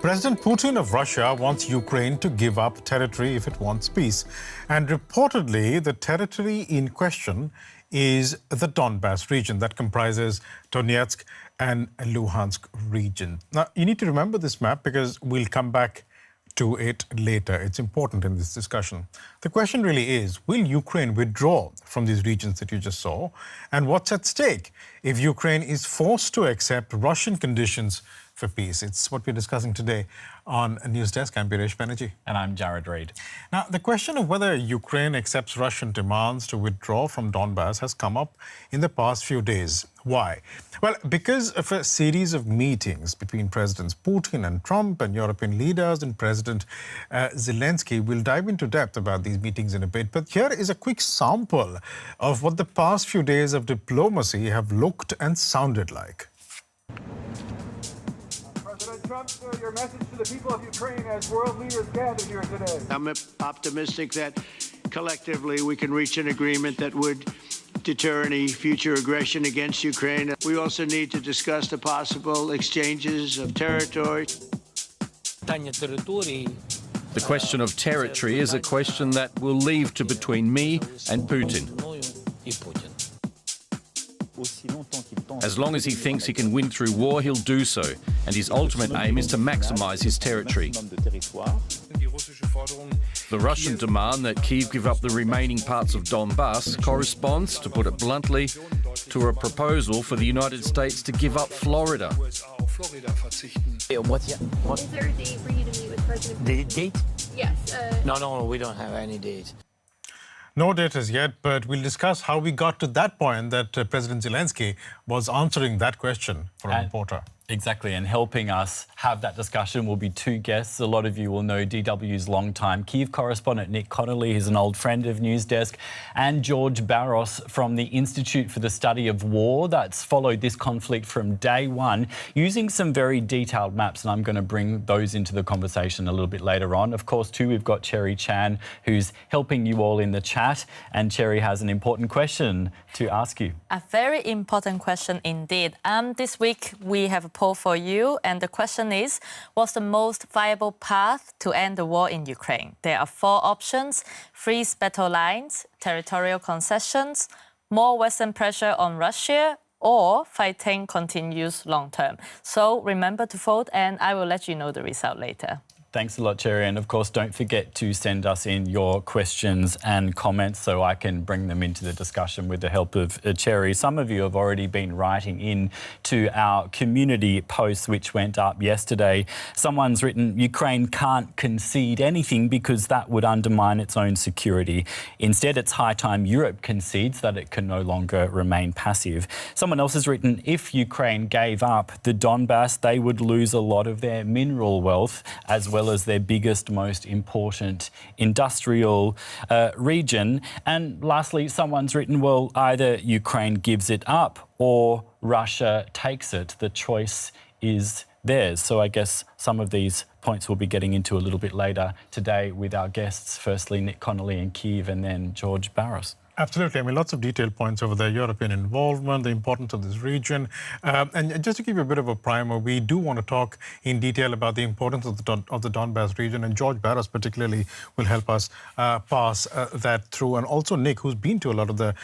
President Putin of Russia wants Ukraine to give up territory if it wants peace. And reportedly, the territory in question is the Donbas region that comprises Donetsk and Luhansk region. Now, you need to remember this map because we'll come back to it later. It's important in this discussion. The question really is, will Ukraine withdraw from these regions that you just saw? And what's at stake if Ukraine is forced to accept Russian conditions for peace? It's what we're discussing today on News Desk. I'm Biresh Banerjee. And I'm Jared Reid. Now, the question of whether Ukraine accepts Russian demands to withdraw from Donbas has come up in the past few days. Why? Well, because of a series of meetings between Presidents Putin and Trump and European leaders and President Zelensky. We'll dive into depth about these meetings in a bit. But here is a quick sample of what the past few days of diplomacy have looked and sounded like. President Trump, your message to the people of Ukraine as world leaders gather here today. I'm optimistic that collectively we can reach an agreement that would deter any future aggression against Ukraine. We also need to discuss the possible exchanges of territory. The question of territory is a question that will leave to between me and Putin. As long as he thinks he can win through war, he'll do so, and his ultimate aim is to maximize his territory. The Russian demand that Kyiv give up the remaining parts of Donbas corresponds, to put it bluntly, to a proposal for the United States to give up Florida. Is there a date for you to meet with President Putin? The date? Yes. No, we don't have any date. No date as yet, but we'll discuss how we got to that point that President Zelensky was answering that question for a reporter. Exactly, and helping us have that discussion will be two guests. A lot of you will know DW's longtime Kyiv correspondent Nick Connolly, who's an old friend of News Desk, and George Barros from the Institute for the Study of War that's followed this conflict from day one using some very detailed maps, and I'm going to bring those into the conversation a little bit later on. Of course, too, we've got Cherie Chan, who's helping you all in the chat, and Cherie has an important question to ask you. A very important question indeed. This week we have a poll for you, and the question is, what's the most viable path to end the war in Ukraine? There are four options: freeze battle lines, territorial concessions, more Western pressure on Russia, or fighting continues long term. So remember to vote, and I will let you know the result later. Thanks a lot, Cherie. And of course, don't forget to send us in your questions and comments so I can bring them into the discussion with the help of Cherie. Some of you have already been writing in to our community post, which went up yesterday. Someone's written, Ukraine can't concede anything because that would undermine its own security. Instead, it's high time Europe concedes that it can no longer remain passive. Someone else has written, if Ukraine gave up the Donbas, they would lose a lot of their mineral wealth as well as their biggest, most important industrial region. And lastly, someone's written, well, either Ukraine gives it up or Russia takes it. The choice is theirs. So I guess some of these points we'll be getting into a little bit later today with our guests. Firstly, Nick Connolly in Kyiv, and then George Barros. Absolutely. I mean, lots of detailed points over there. European involvement, the importance of this region. And just to give you a bit of a primer, we do want to talk in detail about the importance of the Donbas region. And George Barros particularly will help us pass that through. And also Nick, who's been to a lot of the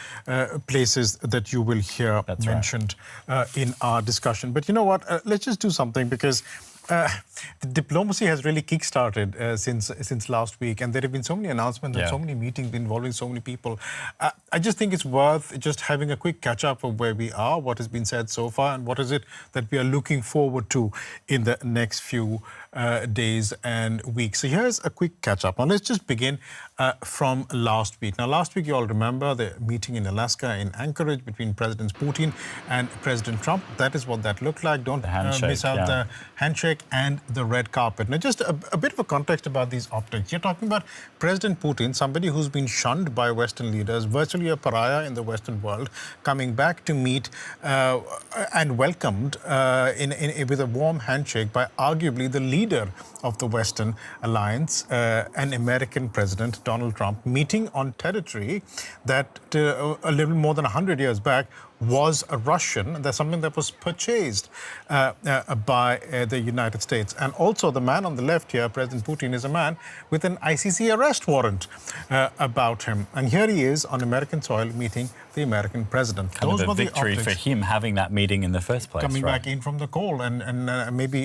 places that you will hear mentioned in our discussion. But you know what? Let's just do something, because the diplomacy has really kick-started since last week, and there have been so many announcements and so many meetings involving so many people. I just think it's worth just having a quick catch-up of where we are, what has been said so far, and what is it that we are looking forward to in the next few days and weeks. So here's a quick catch-up. Now let's just begin from last week. Now last week, you all remember the meeting in Alaska in Anchorage between Presidents Putin and President Trump. That is what that looked like. Don't miss out the handshake and the red carpet. Now, just a bit of a context about these optics. You're talking about President Putin, somebody who's been shunned by Western leaders, virtually a pariah in the Western world, coming back to meet and welcomed with a warm handshake by arguably the leader of the Western alliance, an American president, Donald Trump meeting on territory that a little more than 100 years back was Russian. That's something that was purchased by the United States. And also the man on the left here, President Putin, is a man with an ICC arrest warrant about him. And here he is on American soil meeting the American president. Kind of a victory for him having that meeting in the first place. Coming back in from the cold, and maybe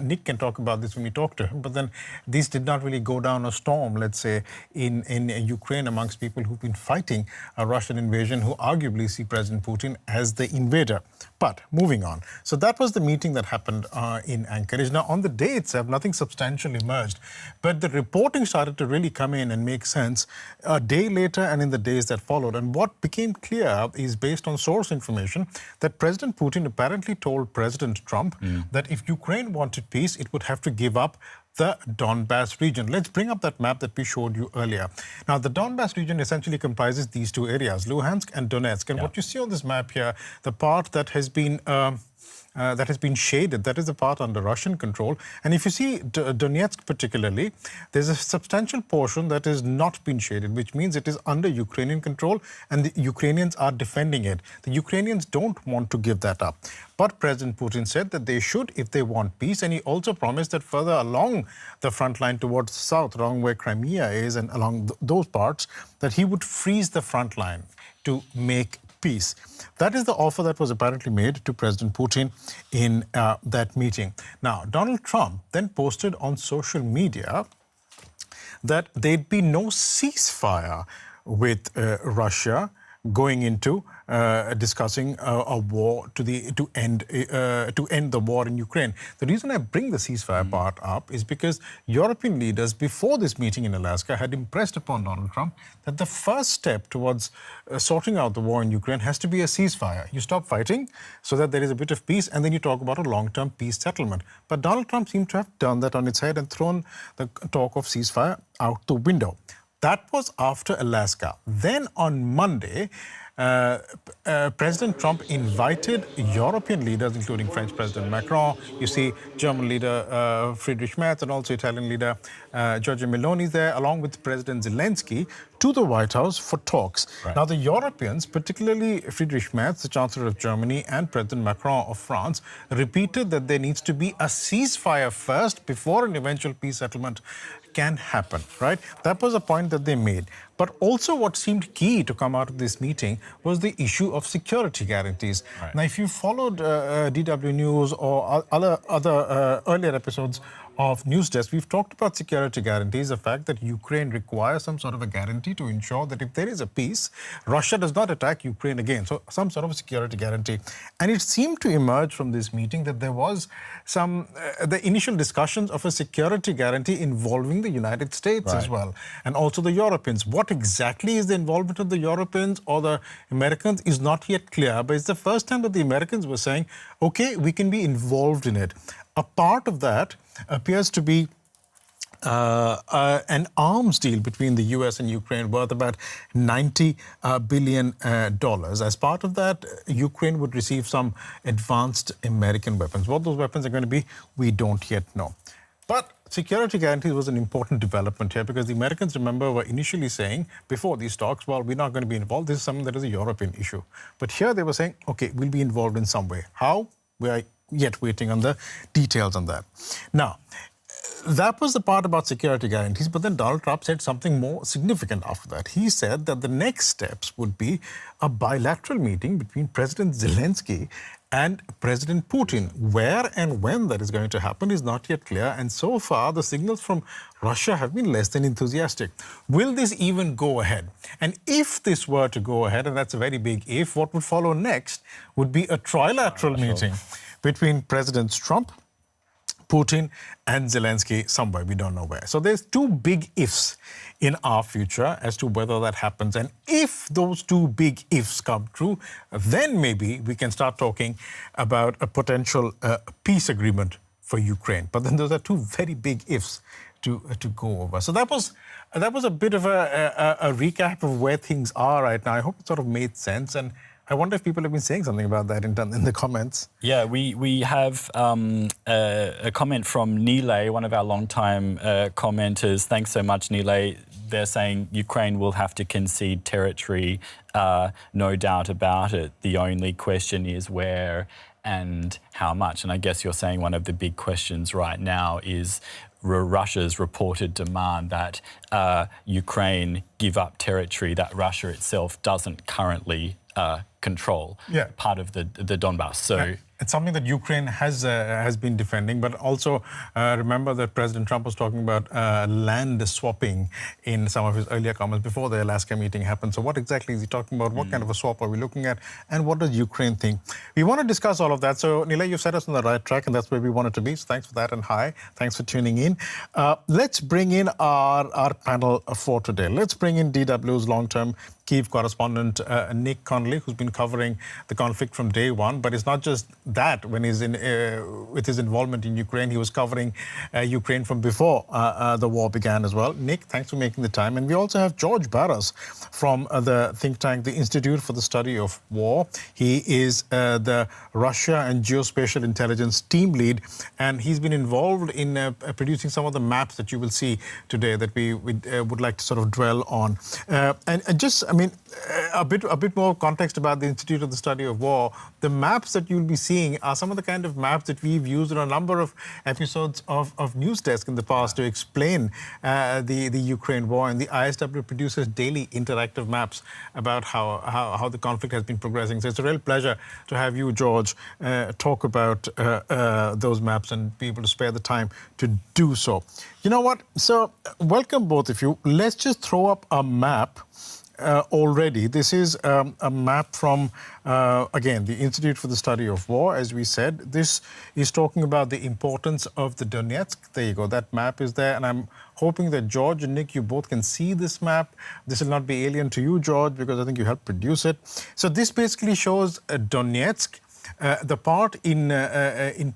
Nick can talk about this when we talk to him, but then these did not really go down a storm, let's say, in Ukraine amongst people who've been fighting a Russian invasion, who arguably see President Putin as the invader. But moving on. So that was the meeting that happened in Anchorage. Now, on the day itself, nothing substantial emerged, but the reporting started to really come in and make sense a day later and in the days that followed. And what became clear is, based on source information, that President Putin apparently told President Trump that if Ukraine wanted peace, it would have to give up the Donbas region. Let's bring up that map that we showed you earlier. Now, the Donbas region essentially comprises these two areas, Luhansk and Donetsk. And what you see on this map here, the part that has been shaded, that is the part under Russian control. And if you see Donetsk particularly, there's a substantial portion that has not been shaded, which means it is under Ukrainian control and the Ukrainians are defending it. The Ukrainians don't want to give that up. But President Putin said that they should if they want peace. And he also promised that further along the front line towards the south, along where Crimea is and along those parts, that he would freeze the front line to make peace. That is the offer that was apparently made to President Putin in that meeting. Now, Donald Trump then posted on social media that there'd be no ceasefire with Russia going into discussing a war to end the war in Ukraine. The reason I bring the ceasefire part up is because European leaders before this meeting in Alaska had impressed upon Donald Trump that the first step towards sorting out the war in Ukraine has to be a ceasefire. You stop fighting so that there is a bit of peace, and then you talk about a long-term peace settlement. But Donald Trump seemed to have turned that on its head and thrown the talk of ceasefire out the window. That was after Alaska. Then on Monday, President Trump invited European leaders, including French President Macron, you see German leader Friedrich Merz, and also Italian leader Giorgia Meloni there, along with President Zelensky, to the White House for talks. Right. Now, the Europeans, particularly Friedrich Merz, the Chancellor of Germany, and President Macron of France, repeated that there needs to be a ceasefire first before an eventual peace settlement can happen, right? That was a point that they made. But also what seemed key to come out of this meeting was the issue of security guarantees. Right. Now, if you followed DW News or other earlier episodes of News Desk, we've talked about security guarantees, the fact that Ukraine requires some sort of a guarantee to ensure that if there is a peace, Russia does not attack Ukraine again. So some sort of a security guarantee. And it seemed to emerge from this meeting that there was the initial discussions of a security guarantee involving the United States as well, and also the Europeans. What exactly is the involvement of the Europeans or the Americans is not yet clear, but it's the first time that the Americans were saying, okay, we can be involved in it. A part of that appears to be an arms deal between the US and Ukraine worth about $90 billion. As part of that, Ukraine would receive some advanced American weapons. What those weapons are going to be, we don't yet know. But security guarantees was an important development here because the Americans, remember, were initially saying before these talks, well, we're not going to be involved. This is something that is a European issue. But here they were saying, okay, we'll be involved in some way. How? We are yet waiting on the details on that. Now, that was the part about security guarantees, but then Donald Trump said something more significant after that. He said that the next steps would be a bilateral meeting between President Zelensky and President Putin. Where and when that is going to happen is not yet clear, and so far the signals from Russia have been less than enthusiastic. Will this even go ahead? And if this were to go ahead, and that's a very big if, what would follow next would be a trilateral meeting between Presidents Trump, Putin and Zelensky somewhere, we don't know where. So there's two big ifs in our future as to whether that happens. And if those two big ifs come true, then maybe we can start talking about a potential peace agreement for Ukraine. But then those are two very big ifs to go over. So that was a bit of a recap of where things are right now. I hope it sort of made sense. And I wonder if people have been saying something about that in the comments. Yeah, we have a comment from Nile, one of our long-time commenters. Thanks so much, Nile. they're saying Ukraine will have to concede territory, no doubt about it. The only question is where and how much. And I guess you're saying one of the big questions right now is Russia's reported demand that Ukraine give up territory that Russia itself doesn't currently control, part of the Donbas. So it's something that Ukraine has been defending, but also remember that President Trump was talking about land swapping in some of his earlier comments before the Alaska meeting happened. So what exactly is he talking about? What kind of a swap are we looking at? And what does Ukraine think? We want to discuss all of that. So Nilay, you've set us on the right track, and that's where we wanted to be. So thanks for that, and hi. Thanks for tuning in. Let's bring in our panel for today. Let's bring in DW's long-term Kyiv correspondent Nick Connolly, who's been covering the conflict from day one. But it's not just that. When he's with his involvement in Ukraine, he was covering Ukraine from before the war began as well. Nick, thanks for making the time. And we also have George Barros from the think tank, the Institute for the Study of War. He is the Russia and Geospatial Intelligence team lead, and he's been involved in producing some of the maps that you will see today that we would like to sort of dwell on. And just, I mean, a bit more context about the Institute of the Study of War. The maps that you'll be seeing are some of the kind of maps that we've used in a number of episodes of News Desk in the past to explain the Ukraine war, and the ISW produces daily interactive maps about how the conflict has been progressing. So it's a real pleasure to have you, George, talk about those maps and be able to spare the time to do so. You know what? So welcome both of you. Let's just throw up a map. Already. This is a map from, again, the Institute for the Study of War, as we said. This is talking about the importance of the Donetsk. There you go. That map is there. And I'm hoping that George and Nick, you both can see this map. This will not be alien to you, George, because I think you helped produce it. So this basically shows Donetsk. The part in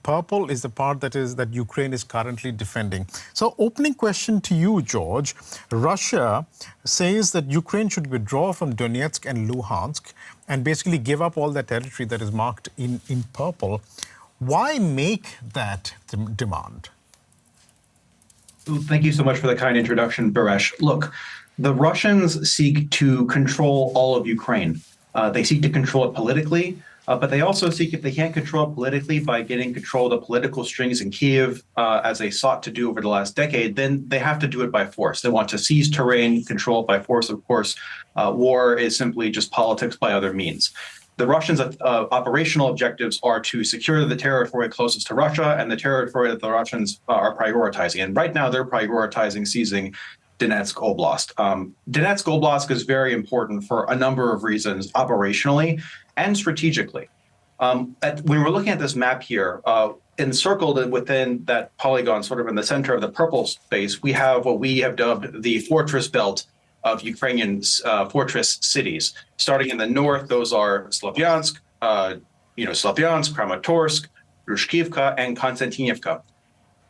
purple is the part that Ukraine is currently defending. So opening question to you, George. Russia says that Ukraine should withdraw from Donetsk and Luhansk and basically give up all that territory that is marked in purple. Why make that demand? Thank you so much for the kind introduction, Biresh. Look, the Russians seek to control all of Ukraine. They seek to control it politically. But they also seek, if they can't control it politically by getting control of the political strings in Kyiv, as they sought to do over the last decade, then they have to do it by force. They want to seize terrain, control it by force. Of course, war is simply just politics by other means. The Russians' operational objectives are to secure the territory closest to Russia and the territory that the Russians are prioritizing. And right now, they're prioritizing seizing Donetsk Oblast. Donetsk Oblast is very important for a number of reasons, operationally and strategically. When we're looking at this map here, encircled within that polygon, sort of in the center of the purple space, we have what we have dubbed the fortress belt of Ukrainian fortress cities. Starting in the north, those are Slavyansk, Kramatorsk, Rushkivka, and Konstantinivka.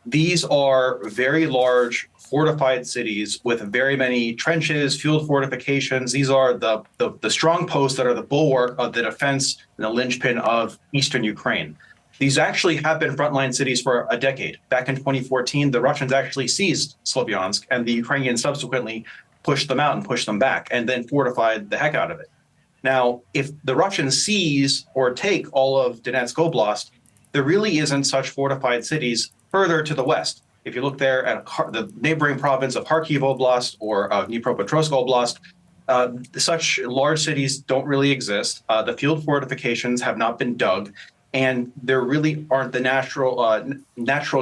These are very large fortified cities with very many trenches, field fortifications. These are the strong posts that are the bulwark of the defense and the linchpin of eastern Ukraine. These actually have been frontline cities for a decade. Back in 2014, the Russians actually seized Slavyansk, and the Ukrainians subsequently pushed them out and pushed them back, and then fortified the heck out of it. Now, if the Russians seize or take all of Donetsk Oblast, there really isn't such fortified cities further to the west. If you look there at the neighboring province of Kharkiv Oblast or Dnipropetrovsk Oblast, such large cities don't really exist. The field fortifications have not been dug, and there really aren't the natural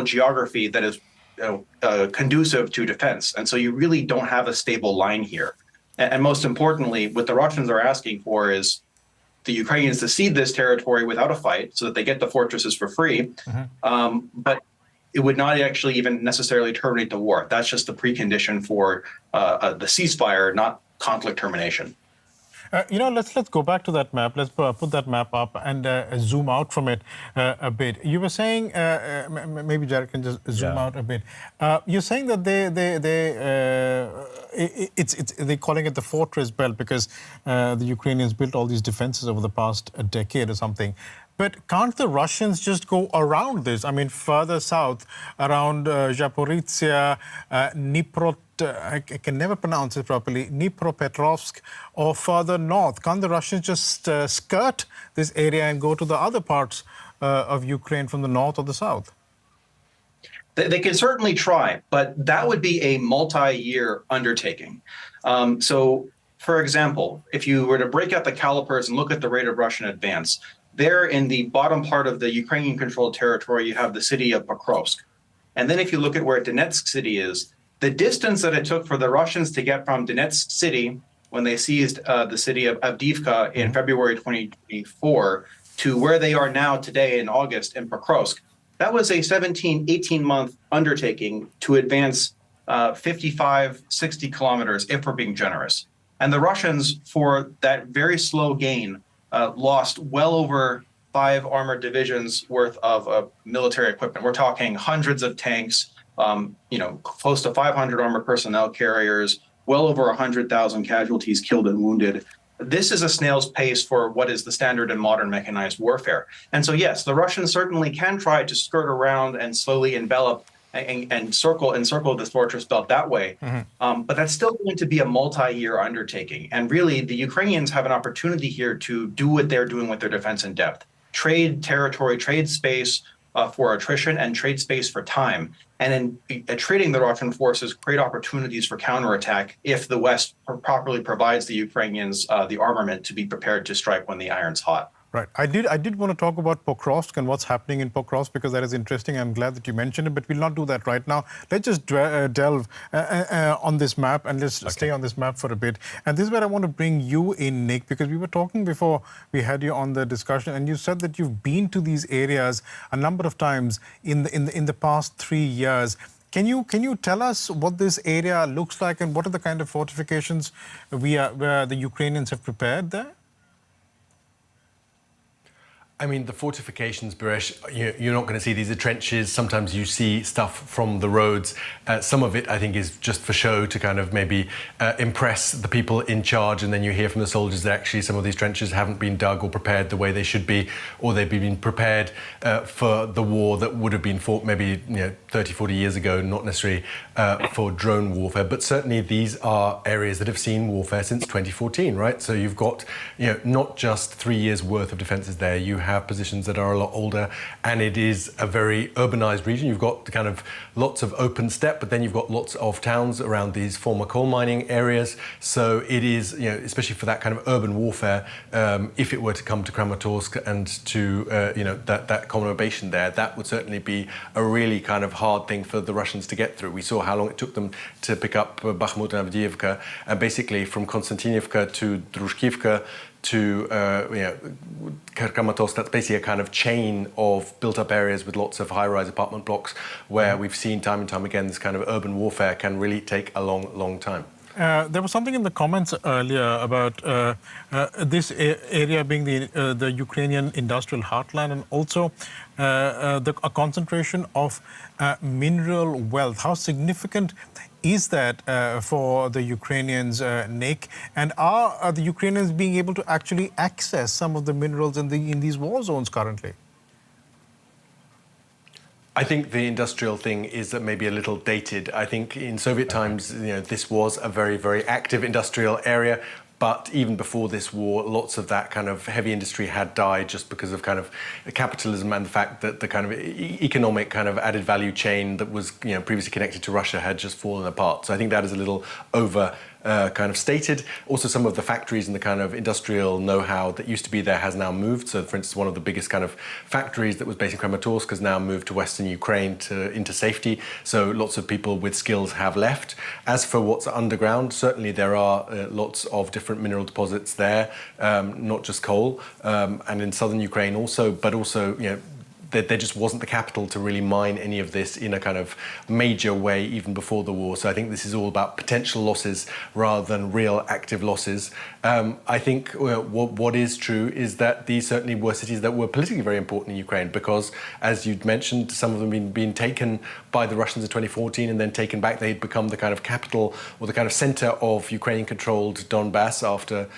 geography that is conducive to defense. And so you really don't have a stable line here. And most importantly, what the Russians are asking for is the Ukrainians to cede this territory without a fight so that they get the fortresses for free. But it would not actually even necessarily terminate the war. That's just the precondition for the ceasefire, not conflict termination. Let's go back to that map. Let's put that map up and zoom out from it a bit. You were saying, maybe Jared can just zoom out a bit. You're saying that they're calling it the fortress belt because the Ukrainians built all these defenses over the past decade or something. But can't the Russians just go around this? I mean, further south, around Zaporizhia, I can never pronounce it properly, Dnipropetrovsk, or further north. Can't the Russians just skirt this area and go to the other parts of Ukraine from the north or the south? They can certainly try, but that would be a multi-year undertaking. So, for example, if you were to break out the calipers and look at the rate of Russian advance, there in the bottom part of the Ukrainian-controlled territory, you have the city of Pokrovsk. And then if you look at where Donetsk city is, the distance that it took for the Russians to get from Donetsk city, when they seized the city of Avdiivka in February 2024, to where they are now today in August in Pokrovsk, that was a 17, 18-month undertaking to advance 55, 60 kilometers, if we're being generous. And the Russians, for that very slow gain, lost well over 5 armored divisions worth of military equipment. We're talking hundreds of tanks, close to 500 armored personnel carriers, well over 100,000 casualties killed and wounded. This is a snail's pace for what is the standard in modern mechanized warfare. And so, yes, the Russians certainly can try to skirt around and slowly envelop and circle this fortress belt that way. But that's still going to be a multi-year undertaking. And really, the Ukrainians have an opportunity here to do what they're doing with their defense in depth. Trade territory, trade space for attrition, and trade space for time. And in trading the Russian forces, create opportunities for counterattack if the West properly provides the Ukrainians the armament to be prepared to strike when the iron's hot. Right. I did want to talk about Pokrovsk and what's happening in Pokrovsk, because that is interesting. I'm glad that you mentioned it, but we'll not do that right now. Let's just delve on this map, and let's stay on this map for a bit. And this is where I want to bring you in, Nick, because we were talking before we had you on the discussion, and you said that you've been to these areas a number of times in the past 3 years. Can you tell us what this area looks like, and what are the kind of fortifications where the Ukrainians have prepared there? I mean, the fortifications, Biresh, you're not going to see. These are trenches. Sometimes you see stuff from the roads. Some of it, I think, is just for show to kind of maybe impress the people in charge. And then you hear from the soldiers that actually some of these trenches haven't been dug or prepared the way they should be, or they've been prepared for the war that would have been fought maybe 30, 40 years ago, not necessarily for drone warfare. But certainly these are areas that have seen warfare since 2014, right? So you've got, not just 3 years worth of defences there. You have positions that are a lot older, and it is a very urbanized region. You've got kind of lots of open steppe, but then you've got lots of towns around these former coal mining areas. So it is, especially for that kind of urban warfare, if it were to come to Kramatorsk and to, that conurbation there, that would certainly be a really kind of hard thing for the Russians to get through. We saw how long it took them to pick up Bakhmut and Avdiivka, and basically from Konstantinivka to Drushkivka to Kramatorsk. That's basically a kind of chain of built-up areas with lots of high-rise apartment blocks where we've seen time and time again this kind of urban warfare can really take a long, long time. There was something in the comments earlier about this area being the Ukrainian industrial heartland, and also a concentration of mineral wealth. How significant is that for the Ukrainians, Nick? And are the Ukrainians being able to actually access some of the minerals in these war zones currently? I think the industrial thing is maybe a little dated. I think in Soviet times, this was a very, very active industrial area. But even before this war, lots of that kind of heavy industry had died just because of kind of capitalism and the fact that the kind of economic kind of added value chain that was previously connected to Russia had just fallen apart. So I think that is a little over kind of stated. Also, some of the factories and the kind of industrial know-how that used to be there has now moved. So, for instance, one of the biggest kind of factories that was based in Kramatorsk has now moved to Western Ukraine into safety. So lots of people with skills have left. As for what's underground, certainly there are lots of different mineral deposits there, not just coal, and in southern Ukraine also, but also, there just wasn't the capital to really mine any of this in a kind of major way even before the war. So I think this is all about potential losses rather than real active losses. I think what is true is that these certainly were cities that were politically very important in Ukraine because, as you'd mentioned, some of them had been taken by the Russians in 2014 and then taken back. They'd become the kind of capital or the kind of center of Ukrainian-controlled Donbas after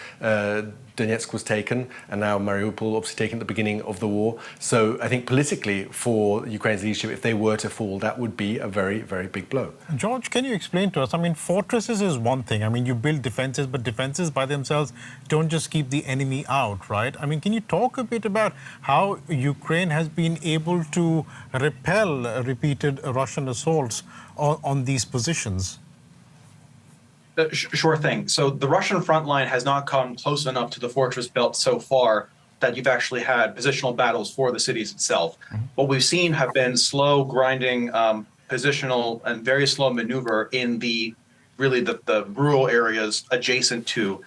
Donetsk was taken, and now Mariupol obviously taken at the beginning of the war. So I think politically for Ukraine's leadership, if they were to fall, that would be a very, very big blow. George, can you explain to us? I mean, fortresses is one thing. I mean, you build defenses, but defenses by themselves don't just keep the enemy out, right? I mean, can you talk a bit about how Ukraine has been able to repel repeated Russian assaults on these positions? Sure thing. So the Russian front line has not come close enough to the fortress belt so far that you've actually had positional battles for the cities itself. What we've seen have been slow, grinding, positional, and very slow maneuver in the rural areas adjacent to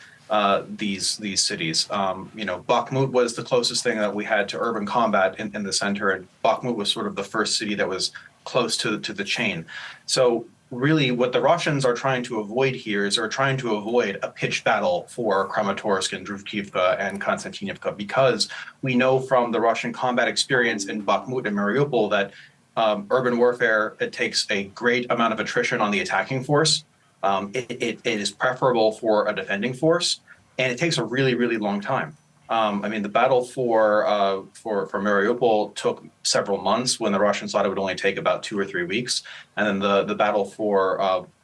these cities. Bakhmut was the closest thing that we had to urban combat in the center, and Bakhmut was sort of the first city that was close to the chain. So really what the Russians are trying to avoid here is they're trying to avoid a pitched battle for Kramatorsk and Druzhkivka and Konstantinivka, because we know from the Russian combat experience in Bakhmut and Mariupol that urban warfare, it takes a great amount of attrition on the attacking force. It is preferable for a defending force, and it takes a really, really long time. The battle for Mariupol took several months when the Russians thought it would only take about 2 or 3 weeks, and then the battle for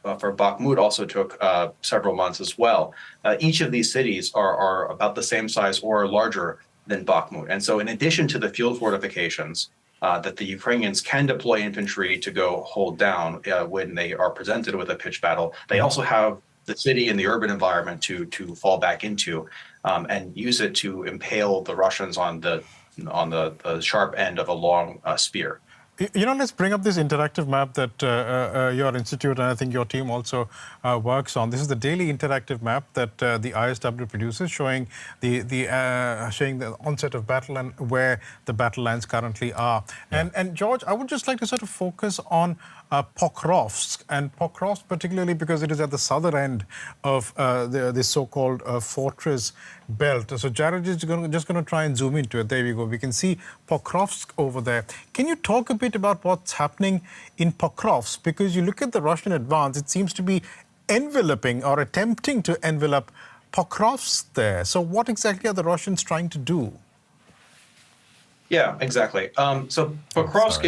Bakhmut also took several months as well. Each of these cities are about the same size or larger than Bakhmut, and so in addition to the field fortifications that the Ukrainians can deploy infantry to go hold down when they are presented with a pitched battle, they also have the city and the urban environment to fall back into, and use it to impale the Russians on the sharp end of a long spear. Let's bring up this interactive map that your institute and I think your team also works on. This is the daily interactive map that the ISW produces, showing the onset of battle and where the battle lines currently are. Yeah. And George, I would just like to sort of focus on Pokrovsk, and Pokrovsk particularly because it is at the southern end of this so-called fortress belt. So Jared is just going to try and zoom into it. There we go. We can see Pokrovsk over there. Can you talk a bit about what's happening in Pokrovsk? Because you look at the Russian advance, it seems to be enveloping or attempting to envelop Pokrovsk there. So what exactly are the Russians trying to do? Yeah, exactly. So Pokrovsk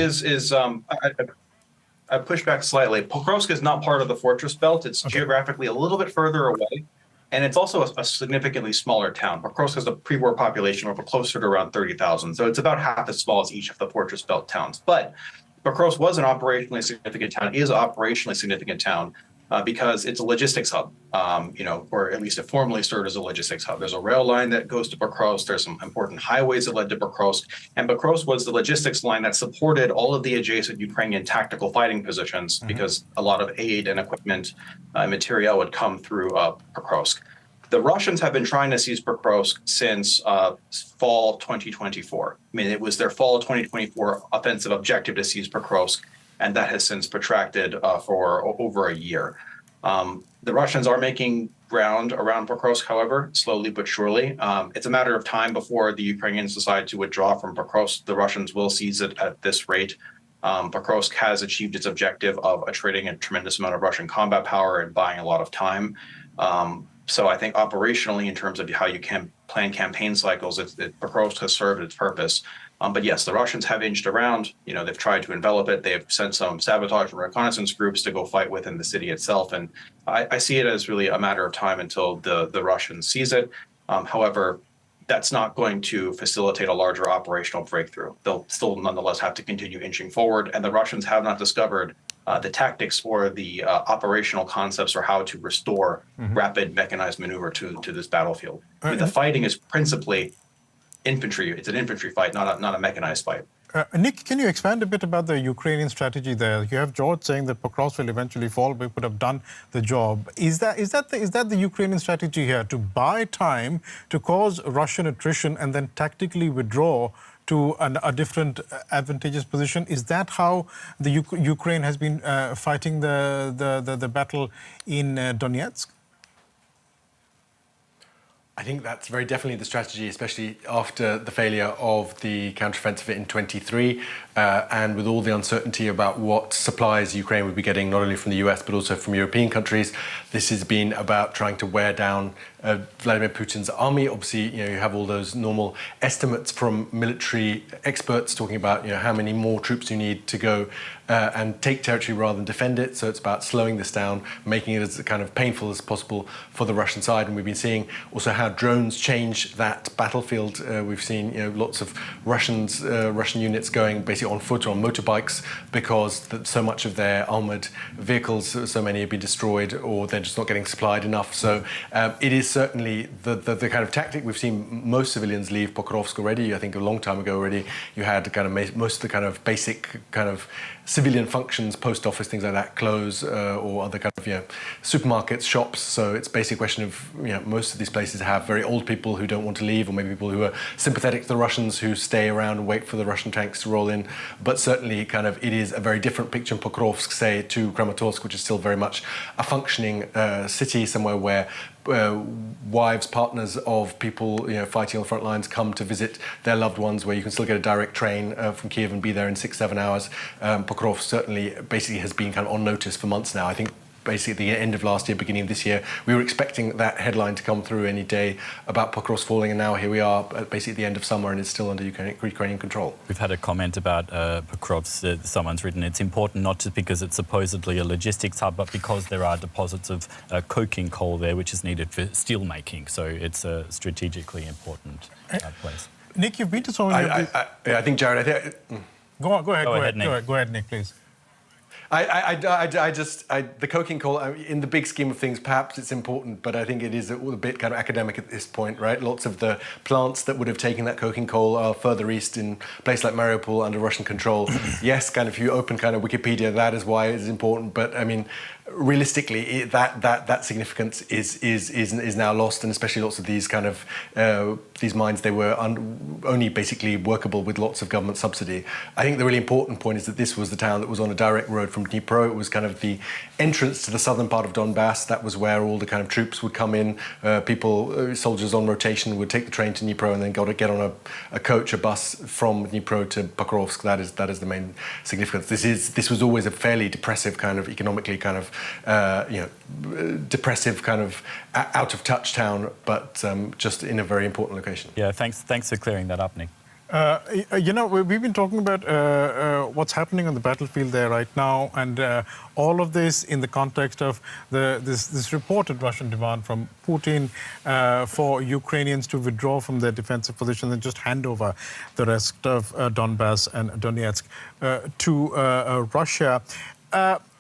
I push back slightly. Pokrovsk is not part of the fortress belt. It's geographically a little bit further away, and it's also a significantly smaller town. Pokrovsk has a pre-war population of closer to around 30,000, so it's about half as small as each of the fortress belt towns. But Pokrovsk was an operationally significant town, is an operationally significant town because it's a logistics hub, or at least it formerly served as a logistics hub. There's a rail line that goes to Pokrovsk. There's some important highways that led to Pokrovsk. And Pokrovsk was the logistics line that supported all of the adjacent Ukrainian tactical fighting positions because a lot of aid and equipment and material would come through Pokrovsk. The Russians have been trying to seize Pokrovsk since fall 2024. It was their fall 2024 offensive objective to seize Pokrovsk, and that has since protracted for over a year. The Russians are making ground around Pokrovsk, however, slowly but surely. It's a matter of time before the Ukrainians decide to withdraw from Pokrovsk. The Russians will seize it at this rate. Pokrovsk has achieved its objective of attriting a tremendous amount of Russian combat power and buying a lot of time. So I think operationally, in terms of how you can plan campaign cycles, Pokrovsk has served its purpose. But yes, the Russians have inched around. They've tried to envelop it. They've sent some sabotage and reconnaissance groups to go fight within the city itself. And I see it as really a matter of time until the Russians seize it. However, that's not going to facilitate a larger operational breakthrough. They'll still nonetheless have to continue inching forward. And the Russians have not discovered the tactics or the operational concepts or how to restore rapid mechanized maneuver to this battlefield. The fighting is principally infantry. It's an infantry fight, not a mechanized fight. Nick, can you expand a bit about the Ukrainian strategy there? You have George saying that Pokrovsk will eventually fall, but would have done the job. Is that the Ukrainian strategy here, to buy time, to cause Russian attrition, and then tactically withdraw to a different advantageous position? Is that how the Ukraine has been fighting the battle in Donetsk? I think that's very definitely the strategy, especially after the failure of the counteroffensive in 23, and with all the uncertainty about what supplies Ukraine would be getting, not only from the US, but also from European countries. This has been about trying to wear down Vladimir Putin's army. Obviously, you have all those normal estimates from military experts talking about how many more troops you need to go and take territory rather than defend it. So it's about slowing this down, making it as kind of painful as possible for the Russian side. And we've been seeing also how drones change that battlefield. We've seen lots of Russian units going basically on foot or on motorbikes because so much of their armored vehicles, so many have been destroyed or they're just not getting supplied enough. So it is certainly the kind of tactic. We've seen most civilians leave Pokrovsk already. I think a long time ago already, you had kind of most of the kind of basic kind of civilian functions, post office, things like that, close or other kind of supermarkets, shops. So it's basically a question of most of these places have very old people who don't want to leave, or maybe people who are sympathetic to the Russians who stay around and wait for the Russian tanks to roll in. But certainly kind of it is a very different picture in Pokrovsk, say, to Kramatorsk, which is still very much a functioning city, somewhere where wives, partners of people fighting on the front lines come to visit their loved ones, where you can still get a direct train from Kyiv and be there in 6-7 hours. Pokrovsk certainly basically has been kind of on notice for months now. I think basically at the end of last year, beginning of this year, we were expecting that headline to come through any day about Pokrovsk falling, and now here we are basically at the end of summer and it's still under Ukrainian control. We've had a comment about Pokrovsk. Someone's written it's important not just because it's supposedly a logistics hub, but because there are deposits of coking coal there, which is needed for steel making. So it's a strategically important place. Nick, you've been to so many. I think, Jared, Go ahead, Nick, please. The coking coal, in the big scheme of things, perhaps it's important, but I think it is a bit kind of academic at this point, right? Lots of the plants that would have taken that coking coal are further east in a place like Mariupol under Russian control. Yes, kind of if you open kind of Wikipedia, that is why it's important, but I mean, realistically, that significance is now lost, and especially lots of these kind of these mines, they were only basically workable with lots of government subsidy. I think the really important point is that this was the town that was on a direct road from Dnipro. It was kind of the entrance to the southern part of Donbas. That was where all the kind of troops would come in. Soldiers on rotation would take the train to Dnipro and then get on a coach, a bus from Dnipro to Pokrovsk. That is the main significance. This was always a fairly depressive kind of economically kind of depressive kind of out of touch town, but just in a very important location. Yeah, thanks for clearing that up, Nick. We've been talking about what's happening on the battlefield there right now, and all of this in the context of this reported Russian demand from Putin for Ukrainians to withdraw from their defensive positions and just hand over the rest of Donbas and Donetsk to Russia.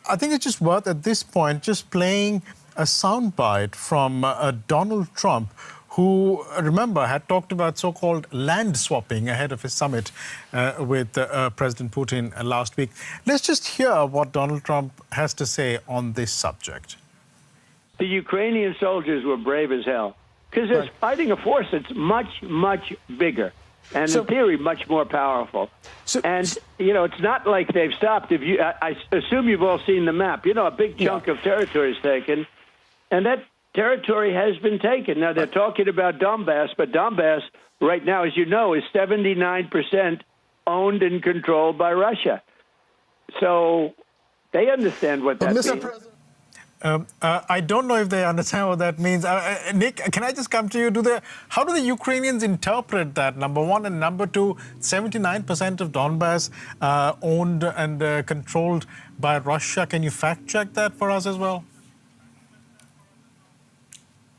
I think it's just worth at this point just playing a soundbite from Donald Trump, who, remember, had talked about so-called land swapping ahead of his summit with President Putin last week. Let's just hear what Donald Trump has to say on this subject. The Ukrainian soldiers were brave as hell because they're fighting a force that's much, much bigger and, in theory, much more powerful. And, it's not like they've stopped. I assume you've all seen the map. A big chunk of territory is taken, and that territory has been taken. Now, they're talking about Donbas, but Donbas right now, as you know, is 79% owned and controlled by Russia. So they understand what that means. I don't know if they understand what that means. Nick, can I just come to you? How do the Ukrainians interpret that, number one? And number two, 79% of Donbas owned and controlled by Russia. Can you fact check that for us as well?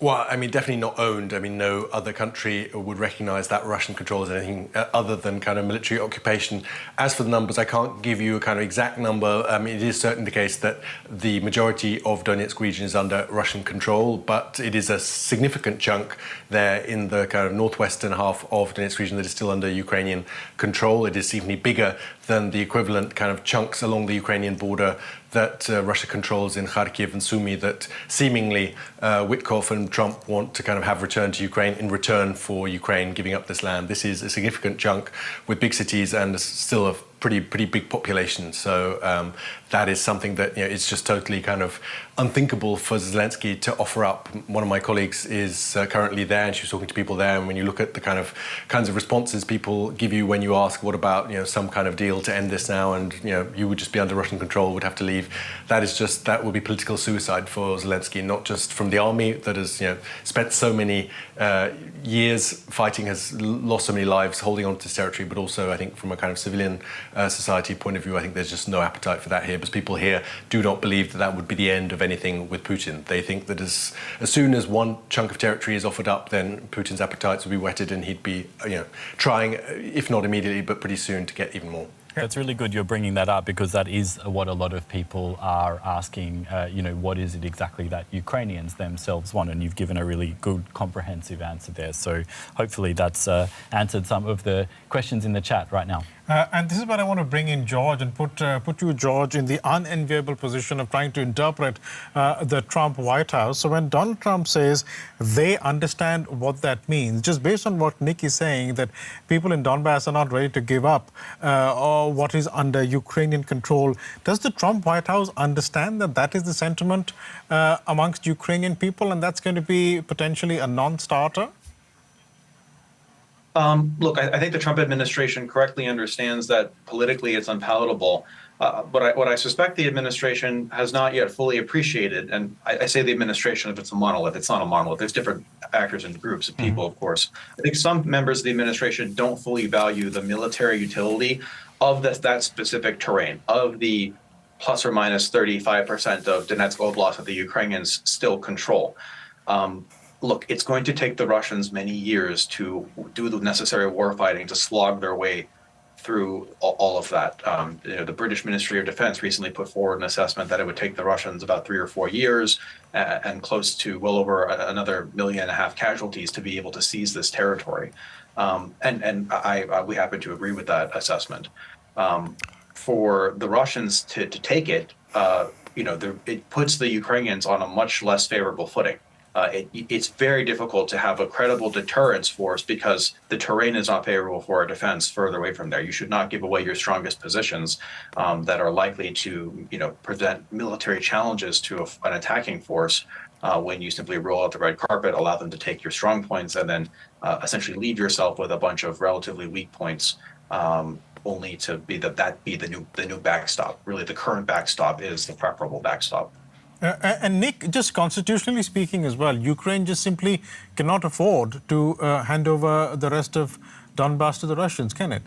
Well, I mean, definitely not owned. I mean, no other country would recognise that Russian control as anything other than kind of military occupation. As for the numbers, I can't give you a kind of exact number. I mean, it is certainly the case that the majority of Donetsk region is under Russian control, but it is a significant chunk there in the kind of northwestern half of Donetsk region that is still under Ukrainian control. It is even bigger than the equivalent kind of chunks along the Ukrainian border that Russia controls in Kharkiv and Sumy, that seemingly Witkoff and Trump want to kind of have returned to Ukraine in return for Ukraine giving up this land. This is a significant chunk with big cities and still a pretty big population. So that is something that it's just totally kind of unthinkable for Zelensky to offer up. One of my colleagues is currently there, and she was talking to people there. And when you look at the kinds of responses people give you when you ask, what about some kind of deal to end this now, and you would just be under Russian control, would have to leave. That would be political suicide for Zelensky, not just from the army that has spent so many years fighting, has lost so many lives holding on to this territory, but also I think from a kind of civilian society point of view, I think there's just no appetite for that here, because people here do not believe that would be the end of anything with Putin. They think that as soon as one chunk of territory is offered up, then Putin's appetites would be whetted, and he'd be trying, if not immediately, but pretty soon, to get even more. That's really good you're bringing that up, because that is what a lot of people are asking, what is it exactly that Ukrainians themselves want? And you've given a really good, comprehensive answer there. So hopefully that's answered some of the questions in the chat right now. And this is what I want to bring in George and put you, George, in the unenviable position of trying to interpret the Trump White House. So when Donald Trump says they understand what that means, just based on what Nick is saying, that people in Donbas are not ready to give up or what is under Ukrainian control, does the Trump White House understand that that is the sentiment amongst Ukrainian people, and that's going to be potentially a non-starter? Look, I think the Trump administration correctly understands that politically it's unpalatable. But what I suspect the administration has not yet fully appreciated, and I say the administration if it's a monolith, it's not a monolith. There's different actors and groups of people, of course. I think some members of the administration don't fully value the military utility of that specific terrain, of the plus or minus 35% of Donetsk Oblast that the Ukrainians still control. Look, it's going to take the Russians many years to do the necessary war fighting to slog their way through all of that. The British Ministry of Defense recently put forward an assessment that it would take the Russians about 3 or 4 years and close to well over another 1.5 million casualties to be able to seize this territory. We happen to agree with that assessment. For the Russians to take it, it puts the Ukrainians on a much less favorable footing. It's very difficult to have a credible deterrence force because the terrain is not favorable for a defense further away from there. You should not give away your strongest positions that are likely to, present military challenges to an attacking force when you simply roll out the red carpet, allow them to take your strong points, and then essentially leave yourself with a bunch of relatively weak points, only to be the new backstop. Really, the current backstop is the preferable backstop. And Nick, just constitutionally speaking as well, Ukraine just simply cannot afford to hand over the rest of Donbas to the Russians, can it?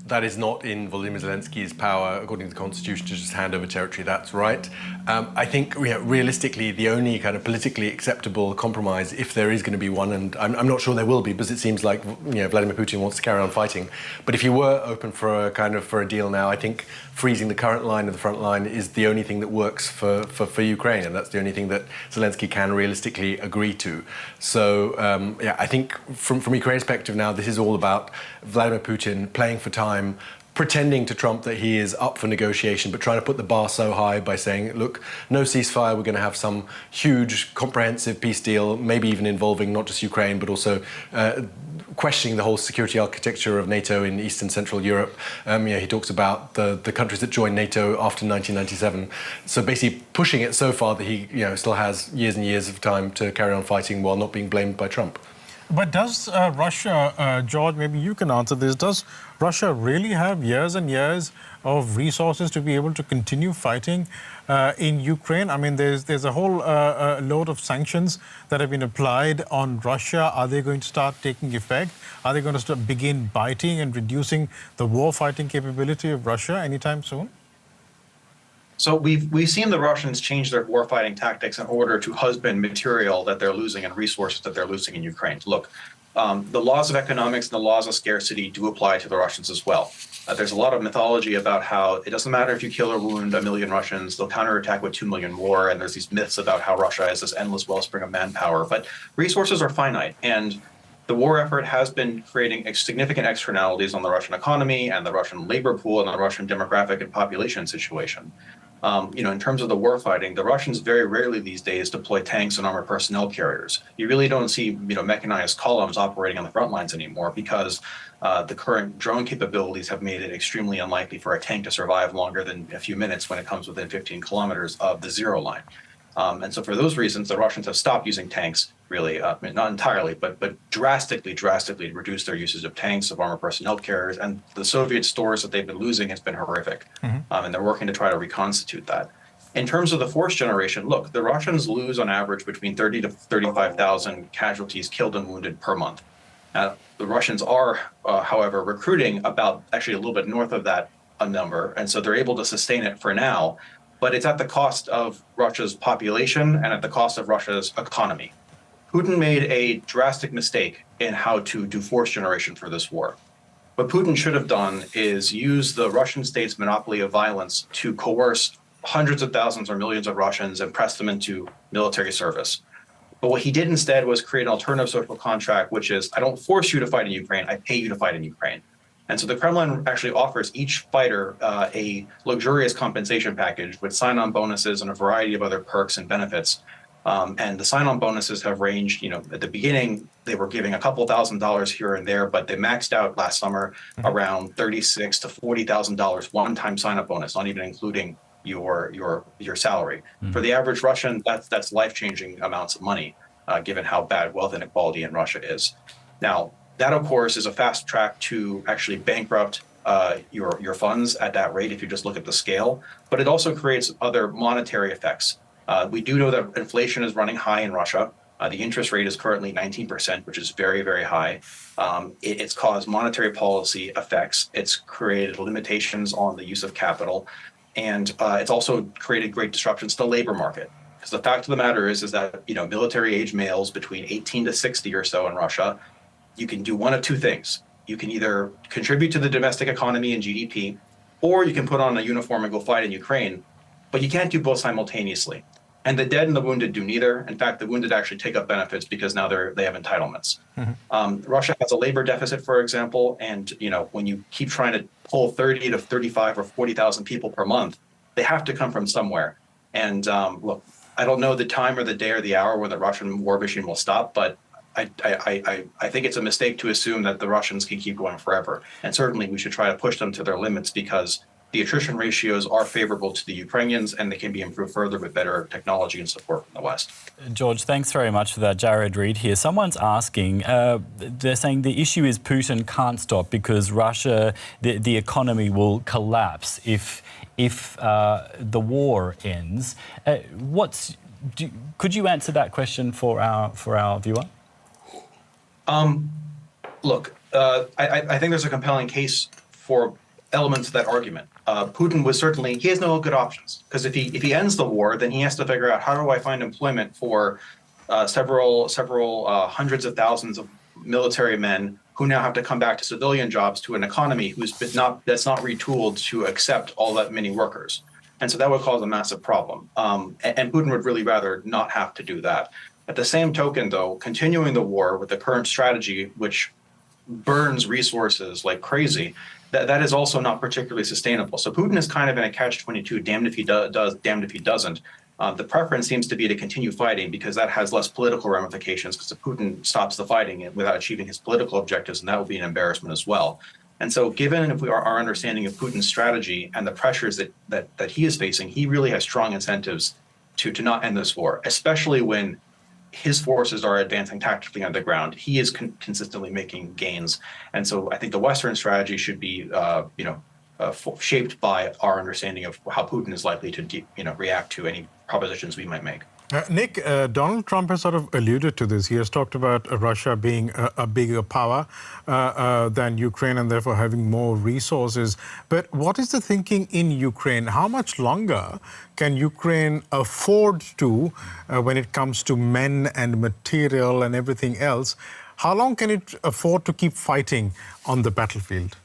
That is not in Volodymyr Zelensky's power, according to the Constitution, to just hand over territory. That's right. I think realistically, the only kind of politically acceptable compromise, if there is going to be one, and I'm not sure there will be, because it seems like Vladimir Putin wants to carry on fighting. But if you were open for a deal now, I think freezing the current line of the front line is the only thing that works for Ukraine, and that's the only thing that Zelensky can realistically agree to. So I think from Ukraine's perspective now, this is all about Vladimir Putin playing for time, pretending to Trump that he is up for negotiation, but trying to put the bar so high by saying, look, no ceasefire, we're going to have some huge, comprehensive peace deal, maybe even involving not just Ukraine, but also questioning the whole security architecture of NATO in Eastern Central Europe. He talks about the countries that joined NATO after 1997. So basically pushing it so far that he still has years and years of time to carry on fighting while not being blamed by Trump. But does Russia, George, maybe you can answer this, does Russia really have years and years of resources to be able to continue fighting in Ukraine? I mean, there's a whole load of sanctions that have been applied on Russia. Are they going to start taking effect? Are they going to begin biting and reducing the war-fighting capability of Russia anytime soon? So we've seen the Russians change their warfighting tactics in order to husband material that they're losing and resources that they're losing in Ukraine. Look, the laws of economics and the laws of scarcity do apply to the Russians as well. There's a lot of mythology about how it doesn't matter if you kill or wound 1 million Russians, they'll counterattack with 2 million more. And there's these myths about how Russia is this endless wellspring of manpower. But resources are finite. And the war effort has been creating significant externalities on the Russian economy and the Russian labor pool and the Russian demographic and population situation. In terms of the war fighting, the Russians very rarely these days deploy tanks and armored personnel carriers. You really don't see, mechanized columns operating on the front lines anymore because the current drone capabilities have made it extremely unlikely for a tank to survive longer than a few minutes when it comes within 15 kilometers of the zero line. And so for those reasons, the Russians have stopped using tanks, really, not entirely, but drastically reduced their usage of tanks, of armored personnel carriers, and the Soviet stores that they've been losing has been horrific. And they're working to try to reconstitute that. In terms of the force generation, look, the Russians lose on average between 30 to 35,000 casualties killed and wounded per month. The Russians are, however, recruiting about actually a little bit north of that number, and so they're able to sustain it for now. But it's at the cost of Russia's population and at the cost of Russia's economy. Putin made a drastic mistake in how to do force generation for this war. What Putin should have done is use the Russian state's monopoly of violence to coerce hundreds of thousands or millions of Russians and press them into military service. But what he did instead was create an alternative social contract, which is, I don't force you to fight in Ukraine, I pay you to fight in Ukraine. And so the Kremlin actually offers each fighter a luxurious compensation package with sign-on bonuses and a variety of other perks and benefits. And the sign-on bonuses have ranged, at the beginning, they were giving a couple $1,000s here and there, but they maxed out last summer around $36,000 to $40,000 one-time sign-up bonus, not even including your salary. For the average Russian, that's life-changing amounts of money, given how bad wealth inequality in Russia is. Now, that, of course, is a fast track to actually bankrupt your funds at that rate if you just look at the scale. But it also creates other monetary effects. We do know that inflation is running high in Russia. The interest rate is currently 19%, which is very, very high. It's caused monetary policy effects. It's created limitations on the use of capital. And it's also created great disruptions to the labor market. Because the fact of the matter is that, military-age males between 18 to 60 or so in Russia, you can do one of two things. You can either contribute to the domestic economy and GDP, or you can put on a uniform and go fight in Ukraine, but you can't do both simultaneously. And the dead and the wounded do neither. In fact, the wounded actually take up benefits because now they have entitlements. Russia has a labor deficit, for example, and when you keep trying to pull 30 to 35 or 40,000 people per month, they have to come from somewhere. And look, I don't know the time or the day or the hour when the Russian war machine will stop, but I think it's a mistake to assume that the Russians can keep going forever. And certainly we should try to push them to their limits because the attrition ratios are favorable to the Ukrainians and they can be improved further with better technology and support from the West. George, thanks very much for that. Jared Reed here. Someone's asking, they're saying the issue is Putin can't stop because Russia, the economy will collapse if the war ends. Could you answer that question for our viewer? Look, I think there's a compelling case for elements of that argument. Putin he has no good options because if he ends the war, then he has to figure out how do I find employment for several hundreds of thousands of military men who now have to come back to civilian jobs to an economy that's not retooled to accept all that many workers. And so that would cause a massive problem. And Putin would really rather not have to do that. At the same token, though, continuing the war with the current strategy, which burns resources like crazy, that is also not particularly sustainable. So Putin is kind of in a catch-22, damned if he does, damned if he doesn't. The preference seems to be to continue fighting because that has less political ramifications because if Putin stops the fighting without achieving his political objectives, and that will be an embarrassment as well. And so given our understanding of Putin's strategy and the pressures that he is facing, he really has strong incentives to not end this war, especially when his forces are advancing tactically on the ground. He is consistently making gains. And so I think the Western strategy should be, shaped by our understanding of how Putin is likely to, react to any propositions we might make. Nick, Donald Trump has sort of alluded to this. He has talked about Russia being a bigger power than Ukraine and therefore having more resources. But what is the thinking in Ukraine? How much longer can Ukraine afford to, when it comes to men and material and everything else, how long can it afford to keep fighting on the battlefield?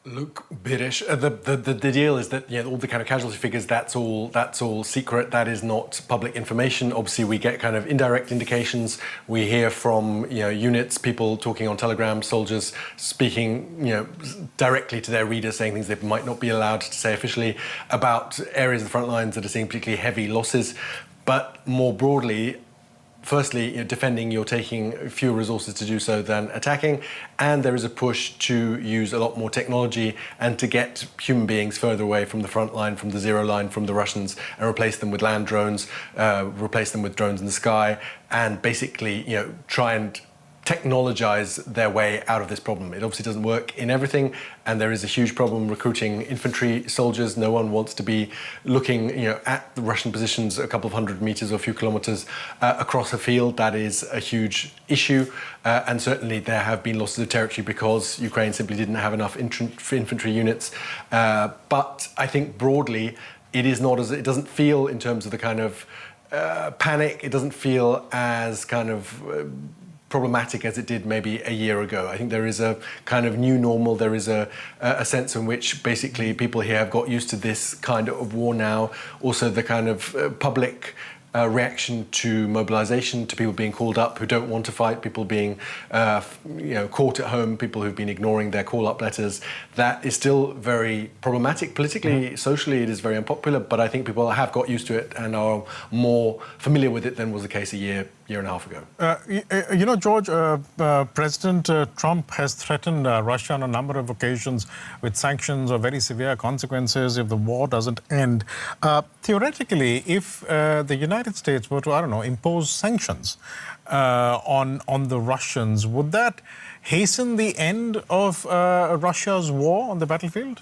Look, Biresh, the deal is that all the kind of casualty figures, that's all secret. That is not public information. Obviously, we get kind of indirect indications. We hear from units, people talking on Telegram, soldiers speaking directly to their readers, saying things they might not be allowed to say officially about areas of the front lines that are seeing particularly heavy losses. But more broadly, firstly, defending, you're taking fewer resources to do so than attacking, and there is a push to use a lot more technology and to get human beings further away from the front line, from the zero line, from the Russians, and replace them with land drones, replace them with drones in the sky, and basically, try and technologize their way out of this problem. It obviously doesn't work in everything, and there is a huge problem recruiting infantry soldiers. No one wants to be looking, at the Russian positions a couple of hundred meters or a few kilometers across a field. That is a huge issue, and certainly there have been losses of territory because Ukraine simply didn't have enough infantry units. But I think broadly, it doesn't feel in terms of the kind of panic. It doesn't feel as kind of problematic as it did maybe a year ago. I think there is a kind of new normal. There is a sense in which basically people here have got used to this kind of war now. Also the kind of public reaction to mobilization, to people being called up who don't want to fight, people being caught at home, people who've been ignoring their call-up letters. That is still very problematic. Politically, socially, it is very unpopular, but I think people have got used to it and are more familiar with it than was the case a year and a half ago. George, President Trump has threatened Russia on a number of occasions with sanctions or very severe consequences if the war doesn't end. Theoretically, if the United States were to, impose sanctions on the Russians, would that hasten the end of Russia's war on the battlefield?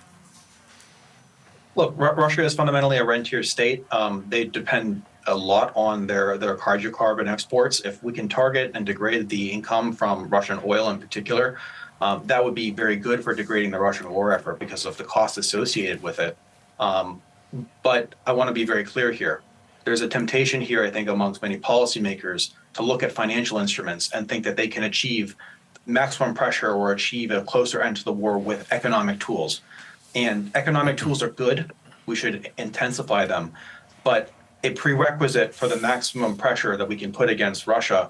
Look, Russia is fundamentally a rentier state. They depend a lot on their hydrocarbon exports. If we can target and degrade the income from Russian oil in particular, that would be very good for degrading the Russian war effort because of the cost associated with it. But I want to be very clear here. There's a temptation here, I think, amongst many policymakers to look at financial instruments and think that they can achieve maximum pressure or achieve a closer end to the war with economic tools. And economic tools are good. We should intensify them. But a prerequisite for the maximum pressure that we can put against Russia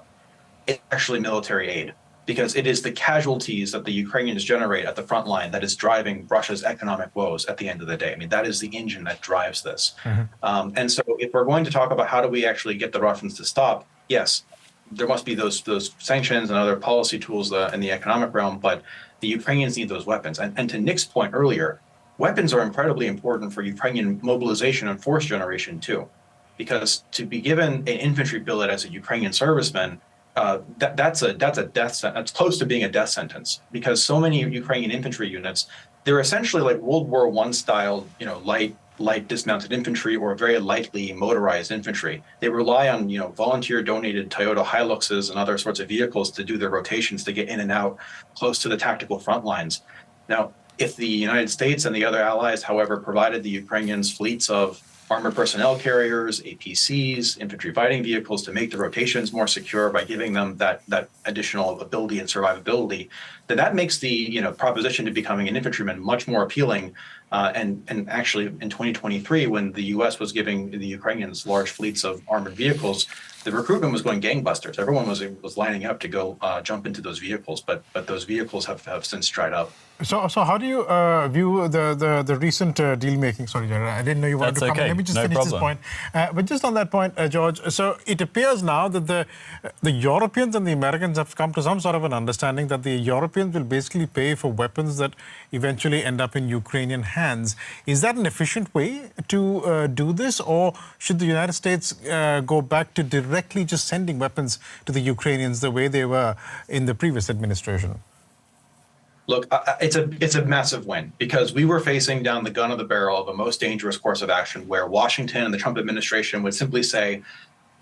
is actually military aid, because it is the casualties that the Ukrainians generate at the front line that is driving Russia's economic woes at the end of the day. I mean, that is the engine that drives this. And so if we're going to talk about how do we actually get the Russians to stop, yes, there must be those sanctions and other policy tools in the economic realm, but the Ukrainians need those weapons. And to Nick's point earlier, weapons are incredibly important for Ukrainian mobilization and force generation too. Because to be given an infantry billet as a Ukrainian serviceman, that's a death sentence. That's close to being a death sentence. Because so many Ukrainian infantry units, they're essentially like World War I style, light dismounted infantry or very lightly motorized infantry. They rely on volunteer donated Toyota Hiluxes and other sorts of vehicles to do their rotations to get in and out close to the tactical front lines. Now, if the United States and the other allies, however, provided the Ukrainians fleets of armored personnel carriers, APCs, infantry fighting vehicles to make the rotations more secure by giving them that additional ability and survivability, then that makes the proposition to becoming an infantryman much more appealing. And actually, in 2023, when the U.S. was giving the Ukrainians large fleets of armored vehicles, the recruitment was going gangbusters. Everyone was lining up to go jump into those vehicles, but those vehicles have since dried up. So how do you view the recent deal making? Sorry, Jared, I didn't know you wanted to come in. Let me just finish this point. But just on that point, George, so it appears now that the Europeans and the Americans have come to some sort of an understanding that the Europeans will basically pay for weapons that eventually end up in Ukrainian hands. Is that an efficient way to do this, or should the United States go back to directly just sending weapons to the Ukrainians the way they were in the previous administration? Look, it's a massive win, because we were facing down the gun of the barrel of a most dangerous course of action where Washington and the Trump administration would simply say,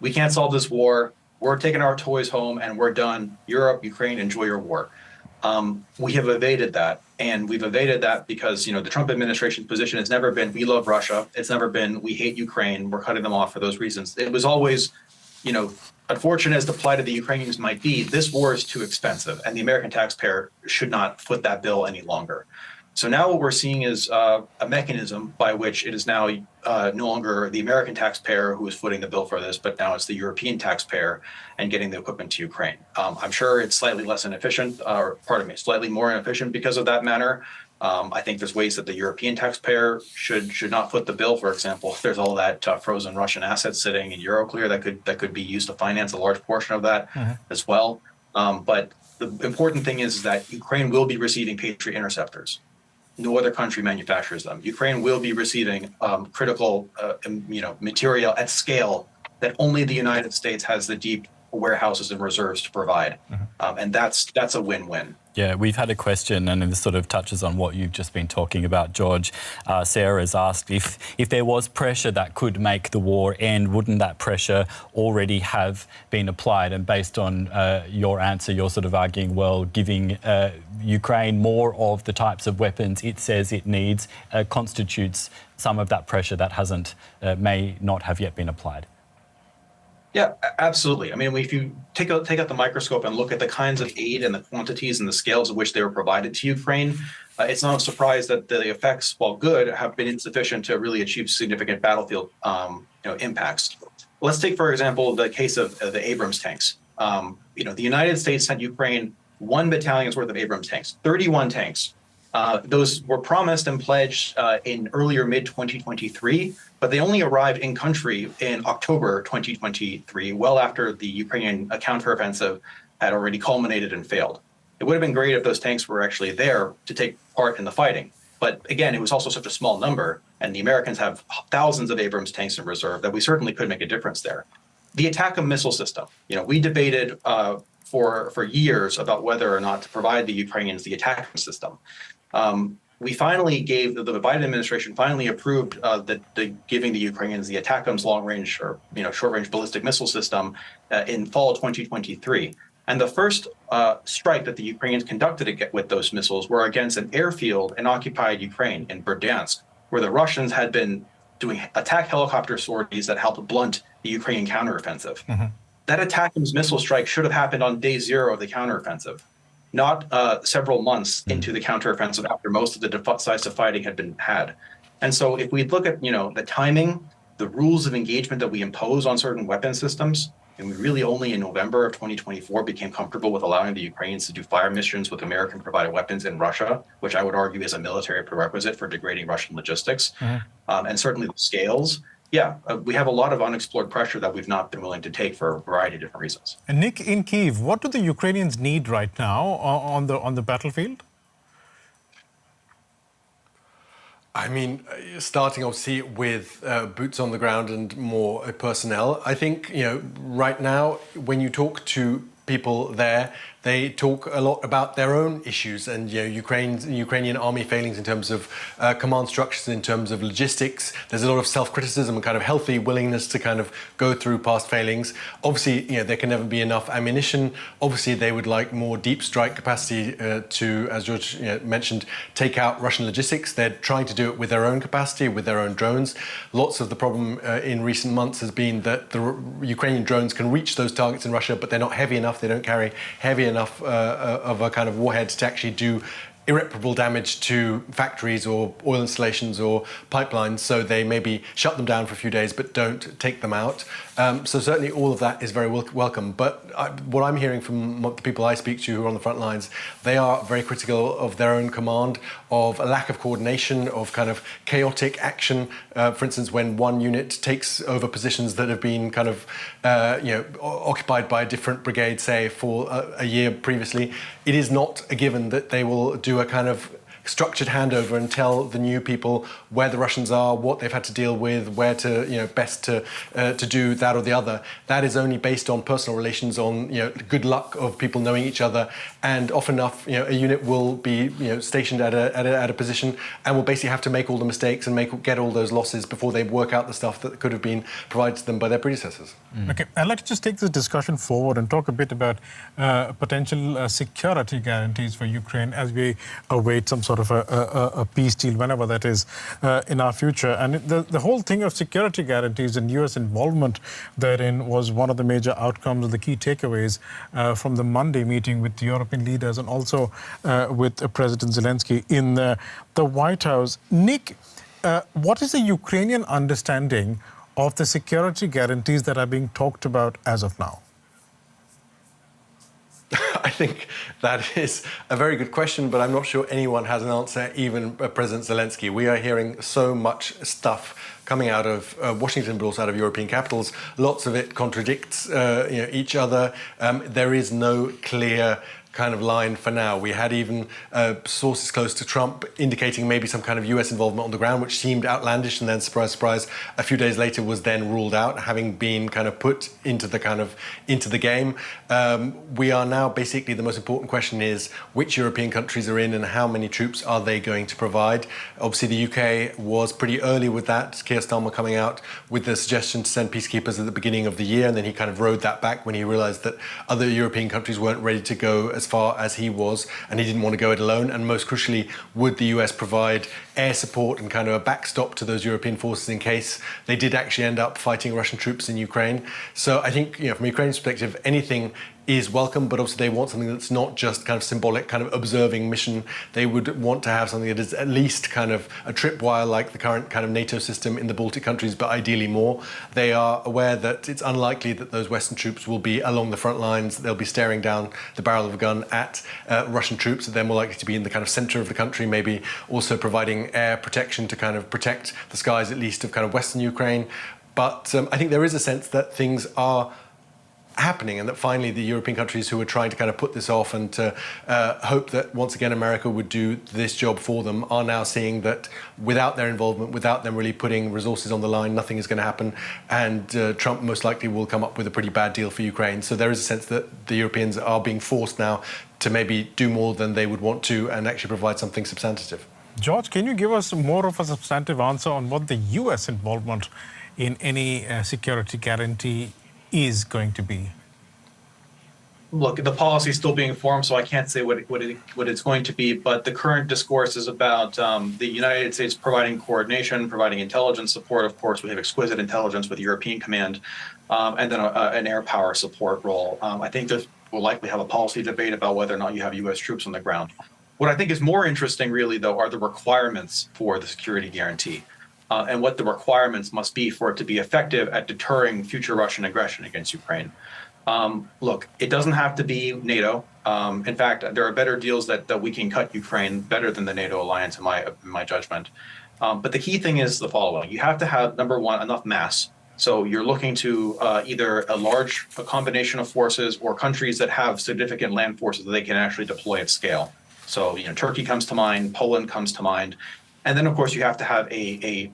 we can't solve this war, we're taking our toys home and we're done. Europe, Ukraine, enjoy your war. We have evaded that, and we've evaded that because the Trump administration's position has never been we love Russia. It's never been we hate Ukraine. We're cutting them off for those reasons. It was always, unfortunate as the plight of the Ukrainians might be, this war is too expensive, and the American taxpayer should not foot that bill any longer. So now what we're seeing is a mechanism by which it is now no longer the American taxpayer who is footing the bill for this, but now it's the European taxpayer and getting the equipment to Ukraine. I'm sure it's slightly less inefficient, slightly more inefficient because of that matter. I think there's ways that the European taxpayer should not foot the bill. For example, if there's all that frozen Russian assets sitting in Euroclear that could be used to finance a large portion of that as well. But the important thing is that Ukraine will be receiving Patriot interceptors. No other country manufactures them. Ukraine will be receiving critical, material at scale that only the United States has the deep warehouses and reserves to provide, and that's a win-win. Yeah, we've had a question, and this sort of touches on what you've just been talking about, George. Sarah has asked if there was pressure that could make the war end, wouldn't that pressure already have been applied? And based on your answer, you're sort of arguing, well, giving Ukraine more of the types of weapons it says it needs constitutes some of that pressure that may not have yet been applied. Yeah, absolutely. I mean, if you take out the microscope and look at the kinds of aid and the quantities and the scales at which they were provided to Ukraine, it's not a surprise that the effects, while good, have been insufficient to really achieve significant battlefield impacts. Let's take, for example, the case of the Abrams tanks. The United States sent Ukraine 1 battalion's worth of Abrams tanks, 31 tanks. Those were promised and pledged in earlier mid-2023, but they only arrived in country in October 2023, well after the Ukrainian counteroffensive had already culminated and failed. It would have been great if those tanks were actually there to take part in the fighting. But again, it was also such a small number, and the Americans have thousands of Abrams tanks in reserve that we certainly could make a difference there. The ATACMS missile system, we debated for years about whether or not to provide the Ukrainians the ATACMS system. We finally gave the Biden administration finally approved giving the Ukrainians the ATACMS long-range or short-range ballistic missile system in fall 2023. And the first strike that the Ukrainians conducted with those missiles were against an airfield in occupied Ukraine in Donetsk, where the Russians had been doing attack helicopter sorties that helped blunt the Ukrainian counteroffensive. That ATACMS missile strike should have happened on day 0 of the counteroffensive, not several months into the counteroffensive after most of the decisive fighting had been had. And so if we look at, the timing, the rules of engagement that we impose on certain weapon systems, and we really only in November of 2024 became comfortable with allowing the Ukrainians to do fire missions with American-provided weapons in Russia, which I would argue is a military prerequisite for degrading Russian logistics, and certainly the scales. We have a lot of unexplored pressure that we've not been willing to take for a variety of different reasons. And Nick, in Kyiv, what do the Ukrainians need right now on the battlefield? I mean, starting obviously with boots on the ground and more personnel. I think, right now, when you talk to people there, they talk a lot about their own issues and Ukrainian army failings in terms of command structures, in terms of logistics. There's a lot of self-criticism and kind of healthy willingness to kind of go through past failings. Obviously, there can never be enough ammunition. Obviously, they would like more deep strike capacity to, as George mentioned, take out Russian logistics. They're trying to do it with their own capacity, with their own drones. Lots of the problem in recent months has been that the Ukrainian drones can reach those targets in Russia, but they're not heavy enough. They don't carry heavy enough of a kind of warhead to actually do irreparable damage to factories or oil installations or pipelines, so they maybe shut them down for a few days but don't take them out. So certainly all of that is very welcome. But what I'm hearing from the people I speak to who are on the front lines, they are very critical of their own command, of a lack of coordination, of kind of chaotic action. For instance, when one unit takes over positions that have been kind of occupied by a different brigade, say, for a year previously, it is not a given that they will do a kind of structured handover and tell the new people where the Russians are, what they've had to deal with, where to, best to do that or the other. That is only based on personal relations, on, good luck of people knowing each other. And often enough, a unit will be, stationed at a position and will basically have to make all the mistakes and get all those losses before they work out the stuff that could have been provided to them by their predecessors. Okay, I'd like to just take this discussion forward and talk a bit about potential security guarantees for Ukraine as we await some sort sort of a peace deal, whenever that is in our future. And the whole thing of security guarantees and U.S. involvement therein was one of the major outcomes of the key takeaways from the Monday meeting with the European leaders and also with President Zelensky in the White House. Nick, what is the Ukrainian understanding of the security guarantees that are being talked about as of now? I think that is a very good question, but I'm not sure anyone has an answer, even President Zelensky. We are hearing so much stuff coming out of Washington, but also out of European capitals. Lots of it contradicts each other. There is no clear kind of line for now. We had even sources close to Trump indicating maybe some kind of US involvement on the ground, which seemed outlandish, and then surprise, surprise, a few days later was then ruled out, having been kind of put into the game. We are now basically, the most important question is which European countries are in and how many troops are they going to provide. Obviously the UK was pretty early with that. Keir Starmer coming out with the suggestion to send peacekeepers at the beginning of the year, and then he kind of rode that back when he realized that other European countries weren't ready to go as far as he was, and he didn't want to go it alone. And most crucially, would the US provide air support and kind of a backstop to those European forces in case they did actually end up fighting Russian troops in Ukraine? So I think, from Ukraine's perspective, anything is welcome, but obviously they want something that's not just kind of symbolic, kind of observing mission. They would want to have something that is at least kind of a tripwire like the current kind of NATO system in the Baltic countries, but ideally more. They are aware that it's unlikely that those Western troops will be along the front lines. They'll be staring down the barrel of a gun at Russian troops. They're more likely to be in the kind of center of the country, maybe also providing air protection to kind of protect the skies, at least of kind of Western Ukraine. But I think there is a sense that things are happening, and that finally the European countries who are trying to kind of put this off and to hope that once again America would do this job for them are now seeing that without their involvement, without them really putting resources on the line, nothing is going to happen, and Trump most likely will come up with a pretty bad deal for Ukraine. So there is a sense that the Europeans are being forced now to maybe do more than they would want to and actually provide something substantive. George, can you give us more of a substantive answer on what the US involvement in any security guarantee is going to be? Look, the policy is still being formed, so I can't say what it's going to be. But the current discourse is about the United States providing coordination, providing intelligence support. Of course, we have exquisite intelligence with European Command, and then an air power support role. I think that we'll likely have a policy debate about whether or not you have U.S. troops on the ground. What I think is more interesting, really, though, are the requirements for the security guarantee. And what the requirements must be for it to be effective at deterring future Russian aggression against Ukraine. Look, it doesn't have to be NATO. In fact, there are better deals that we can cut Ukraine better than the NATO alliance, in my judgment. But the key thing is the following. You have to have, number one, enough mass. So you're looking to either a combination of forces or countries that have significant land forces that they can actually deploy at scale. So, Turkey comes to mind, Poland comes to mind. And then, of course, you have to have a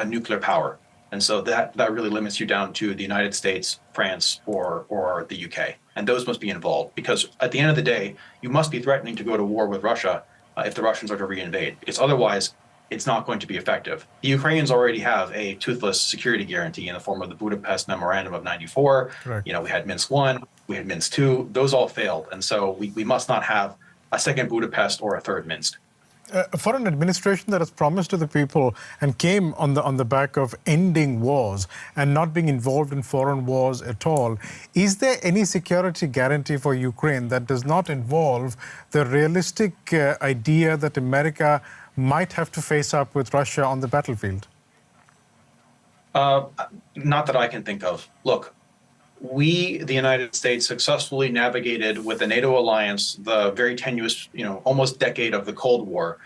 nuclear power. And so that really limits you down to the United States, France, or the UK. And those must be involved, because at the end of the day, you must be threatening to go to war with Russia if the Russians are to reinvade, because otherwise it's not going to be effective. The Ukrainians already have a toothless security guarantee in the form of the Budapest Memorandum of 94. Right. We had Minsk I, we had Minsk II. Those all failed. And so we must not have a second Budapest or a third Minsk. For an administration that has promised to the people and came on the back of ending wars and not being involved in foreign wars at all, is there any security guarantee for Ukraine that does not involve the realistic idea that America might have to face up with Russia on the battlefield? Not that I can think of. Look, we, the United States, successfully navigated with the NATO alliance the very tenuous, almost decade of the Cold War,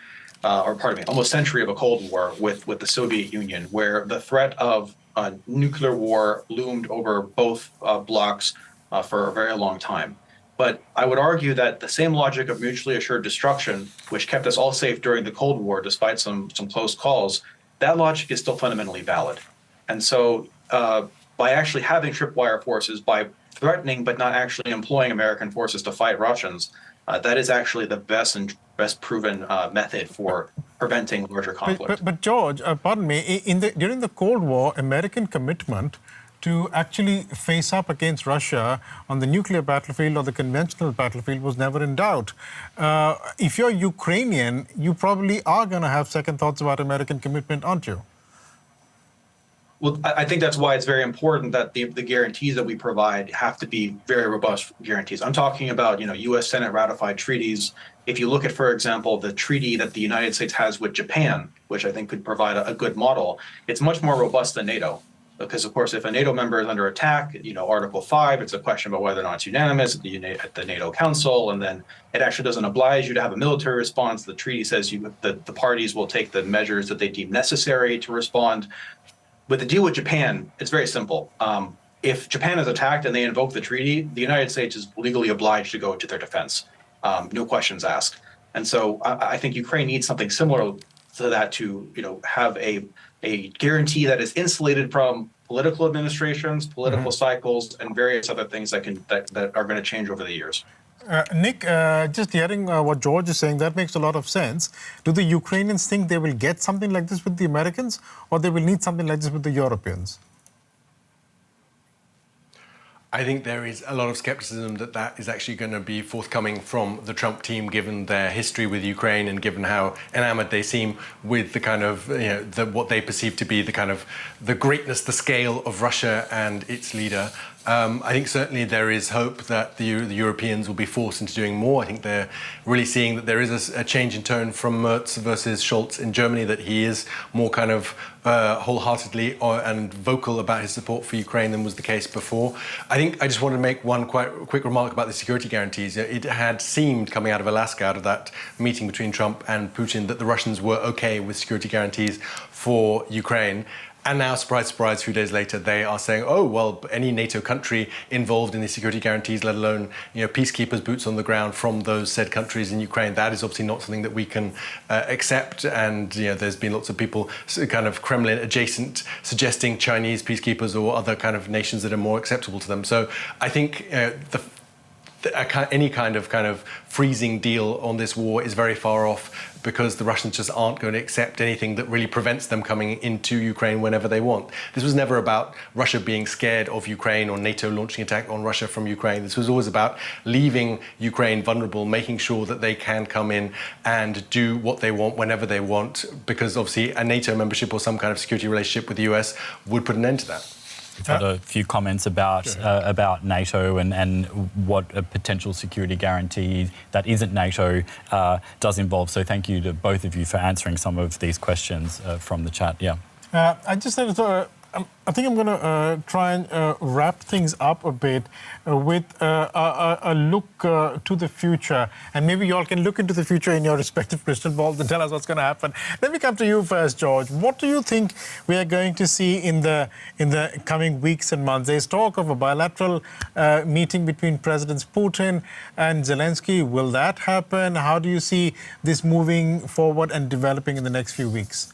almost century of a Cold War with the Soviet Union, where the threat of nuclear war loomed over both blocs for a very long time. But I would argue that the same logic of mutually assured destruction, which kept us all safe during the Cold War, despite some close calls, that logic is still fundamentally valid. And so by actually having tripwire forces, by threatening but not actually employing American forces to fight Russians, that is actually the best proven method for preventing larger conflict. But George, pardon me, during the Cold War, American commitment to actually face up against Russia on the nuclear battlefield or the conventional battlefield was never in doubt. If you're Ukrainian, you probably are going to have second thoughts about American commitment, aren't you? Well, I think that's why it's very important that the guarantees that we provide have to be very robust guarantees. I'm talking about, U.S. Senate ratified treaties. If you look at, for example, the treaty that the United States has with Japan, which I think could provide a good model, it's much more robust than NATO. Because, of course, if a NATO member is under attack, Article 5, it's a question about whether or not it's unanimous at the NATO Council, and then it actually doesn't oblige you to have a military response. The treaty says the parties will take the measures that they deem necessary to respond. With the deal with Japan, it's very simple. If Japan is attacked and they invoke the treaty, the United States is legally obliged to go to their defense, no questions asked. And so I think Ukraine needs something similar to that to, have a guarantee that is insulated from political administrations, political cycles, and various other things that are going to change over the years. Nick, just hearing what George is saying, that makes a lot of sense. Do the Ukrainians think they will get something like this with the Americans, or they will need something like this with the Europeans? I think there is a lot of skepticism that is actually going to be forthcoming from the Trump team, given their history with Ukraine and given how enamored they seem with the kind of, what they perceive to be the kind of the greatness, the scale of Russia and its leader. I think certainly there is hope that the Europeans will be forced into doing more. I think they're really seeing that there is a change in tone from Merz versus Scholz in Germany, that he is more kind of wholeheartedly and vocal about his support for Ukraine than was the case before. I think I just want to make one quite quick remark about the security guarantees. It had seemed coming out of Alaska, out of that meeting between Trump and Putin, that the Russians were okay with security guarantees for Ukraine. And now, surprise, surprise, a few days later, they are saying, oh, well, any NATO country involved in the security guarantees, let alone, peacekeepers, boots on the ground from those said countries in Ukraine, that is obviously not something that we can accept. And, there's been lots of people kind of Kremlin adjacent suggesting Chinese peacekeepers or other kind of nations that are more acceptable to them. So I think any kind of freezing deal on this war is very far off, because the Russians just aren't going to accept anything that really prevents them coming into Ukraine whenever they want. This was never about Russia being scared of Ukraine or NATO launching attack on Russia from Ukraine. This was always about leaving Ukraine vulnerable, making sure that they can come in and do what they want whenever they want, because obviously a NATO membership or some kind of security relationship with the US would put an end to that. We've had a few comments about NATO and what a potential security guarantee that isn't NATO does involve. So thank you to both of you for answering some of these questions from the chat. Yeah. I just had I think I'm going to try and wrap things up a bit with a look to the future. And maybe you all can look into the future in your respective crystal balls and tell us what's going to happen. Let me come to you first, George. What do you think we are going to see in the coming weeks and months? There's talk of a bilateral meeting between Presidents Putin and Zelensky. Will that happen? How do you see this moving forward and developing in the next few weeks?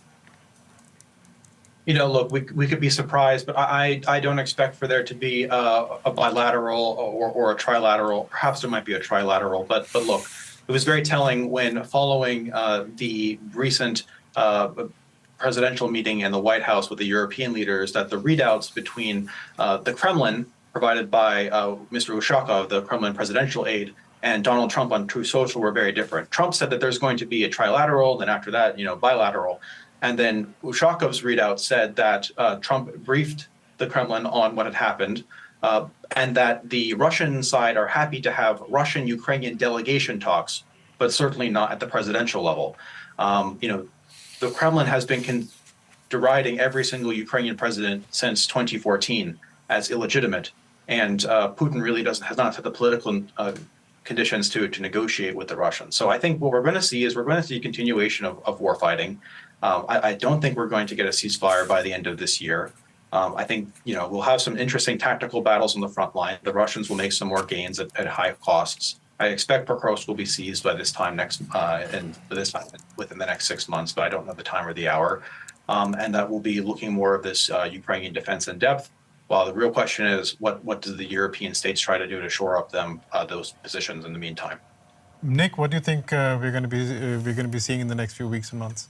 Look, we could be surprised, but I don't expect for there to be a bilateral or a trilateral. Perhaps there might be a trilateral, but look, it was very telling when following the recent presidential meeting in the White House with the European leaders that the readouts between the Kremlin, provided by Mr. Ushakov, the Kremlin presidential aide, and Donald Trump on Truth Social were very different. Trump said that there's going to be a trilateral, then after that, bilateral. And then Ushakov's readout said that Trump briefed the Kremlin on what had happened, and that the Russian side are happy to have Russian-Ukrainian delegation talks, but certainly not at the presidential level. The Kremlin has been deriding every single Ukrainian president since 2014 as illegitimate, and Putin really has not had the political conditions to negotiate with the Russians. So I think what we're going to see is a continuation of war fighting. I don't think we're going to get a ceasefire by the end of this year. I think, we'll have some interesting tactical battles on the front line. The Russians will make some more gains at high costs. I expect Pokrovsk will be seized by this time within the next 6 months, but I don't know the time or the hour. And that will be looking more of this Ukrainian defense in depth. While the real question is, what do the European states try to do to shore up those positions in the meantime? Nick, what do you think we're going to be seeing in the next few weeks and months?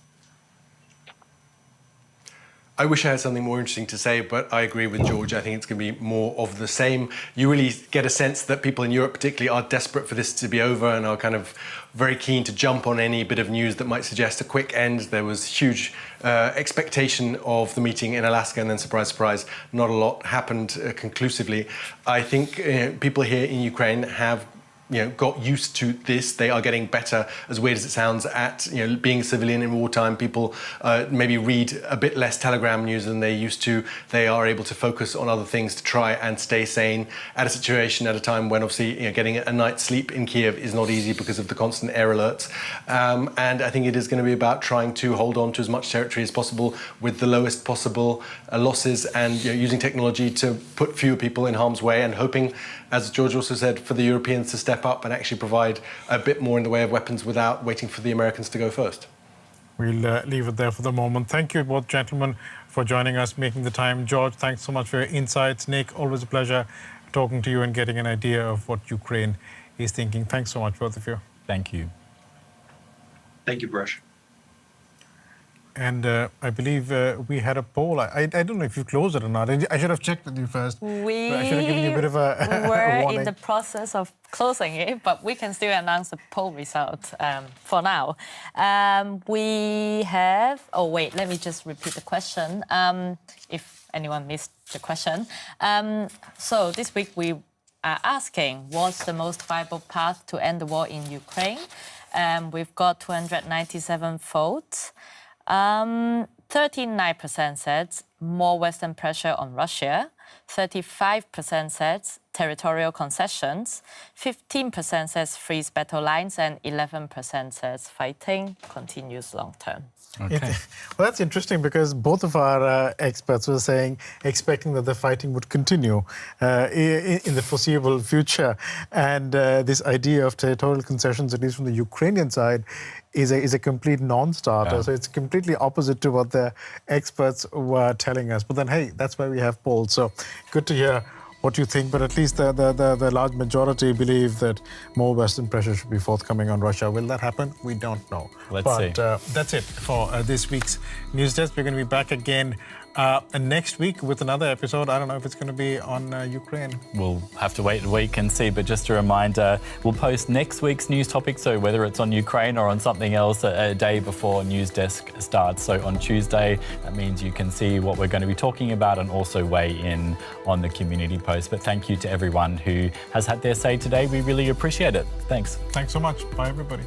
I wish I had something more interesting to say, but I agree with George. I think it's going to be more of the same. You really get a sense that people in Europe particularly are desperate for this to be over and are kind of very keen to jump on any bit of news that might suggest a quick end. There was huge expectation of the meeting in Alaska, and then surprise, surprise, not a lot happened conclusively. I think people here in Ukraine have got used to this. They are getting better, as weird as it sounds, at being a civilian in wartime. People maybe read a bit less Telegram news than they used to. They are able to focus on other things to try and stay sane at a situation, at a time when obviously getting a night's sleep in Kyiv is not easy because of the constant air alerts. And I think it is going to be about trying to hold on to as much territory as possible with the lowest possible losses, and using technology to put fewer people in harm's way, and hoping, as George also said, for the Europeans to step up and actually provide a bit more in the way of weapons without waiting for the Americans to go first. We'll leave it there for the moment. Thank you both gentlemen for joining us, making the time. George, thanks so much for your insights. Nick, always a pleasure talking to you and getting an idea of what Ukraine is thinking. Thanks so much, both of you. Thank you. Thank you, Biresh. And I believe we had a poll. I don't know if you closed it or not. I should have checked with you first. I should have given you a bit of a We're warning. in the process of closing it, but we can still announce the poll result for now. We have... Oh, wait, let me just repeat the question, if anyone missed the question. So this week we are asking, what's the most viable path to end the war in Ukraine? We've got 297 votes. 39% said more Western pressure on Russia, 35% said territorial concessions, 15% says freeze battle lines, and 11% says fighting continues long term. Okay. Well, that's interesting because both of our experts were saying, expecting that the fighting would continue in the foreseeable future. And this idea of territorial concessions, at least from the Ukrainian side, is a complete non-starter. Yeah. So it's completely opposite to what the experts were telling us. But then, hey, that's why we have polls. So good to hear what you think, but at least the large majority believe that more Western pressure should be forthcoming on Russia. Will that happen? We don't know. Let's see. That's it for this week's News Desk. We're going to be back again next week with another episode. I don't know if it's going to be on Ukraine. We'll have to wait a week and see, but just a reminder, we'll post next week's news topic, so whether it's on Ukraine or on something else, a day before News Desk starts. So on Tuesday, that means you can see what we're going to be talking about and also weigh in on the community post. But thank you to everyone who has had their say today. We really appreciate it. Thanks. Thanks so much. Bye, everybody.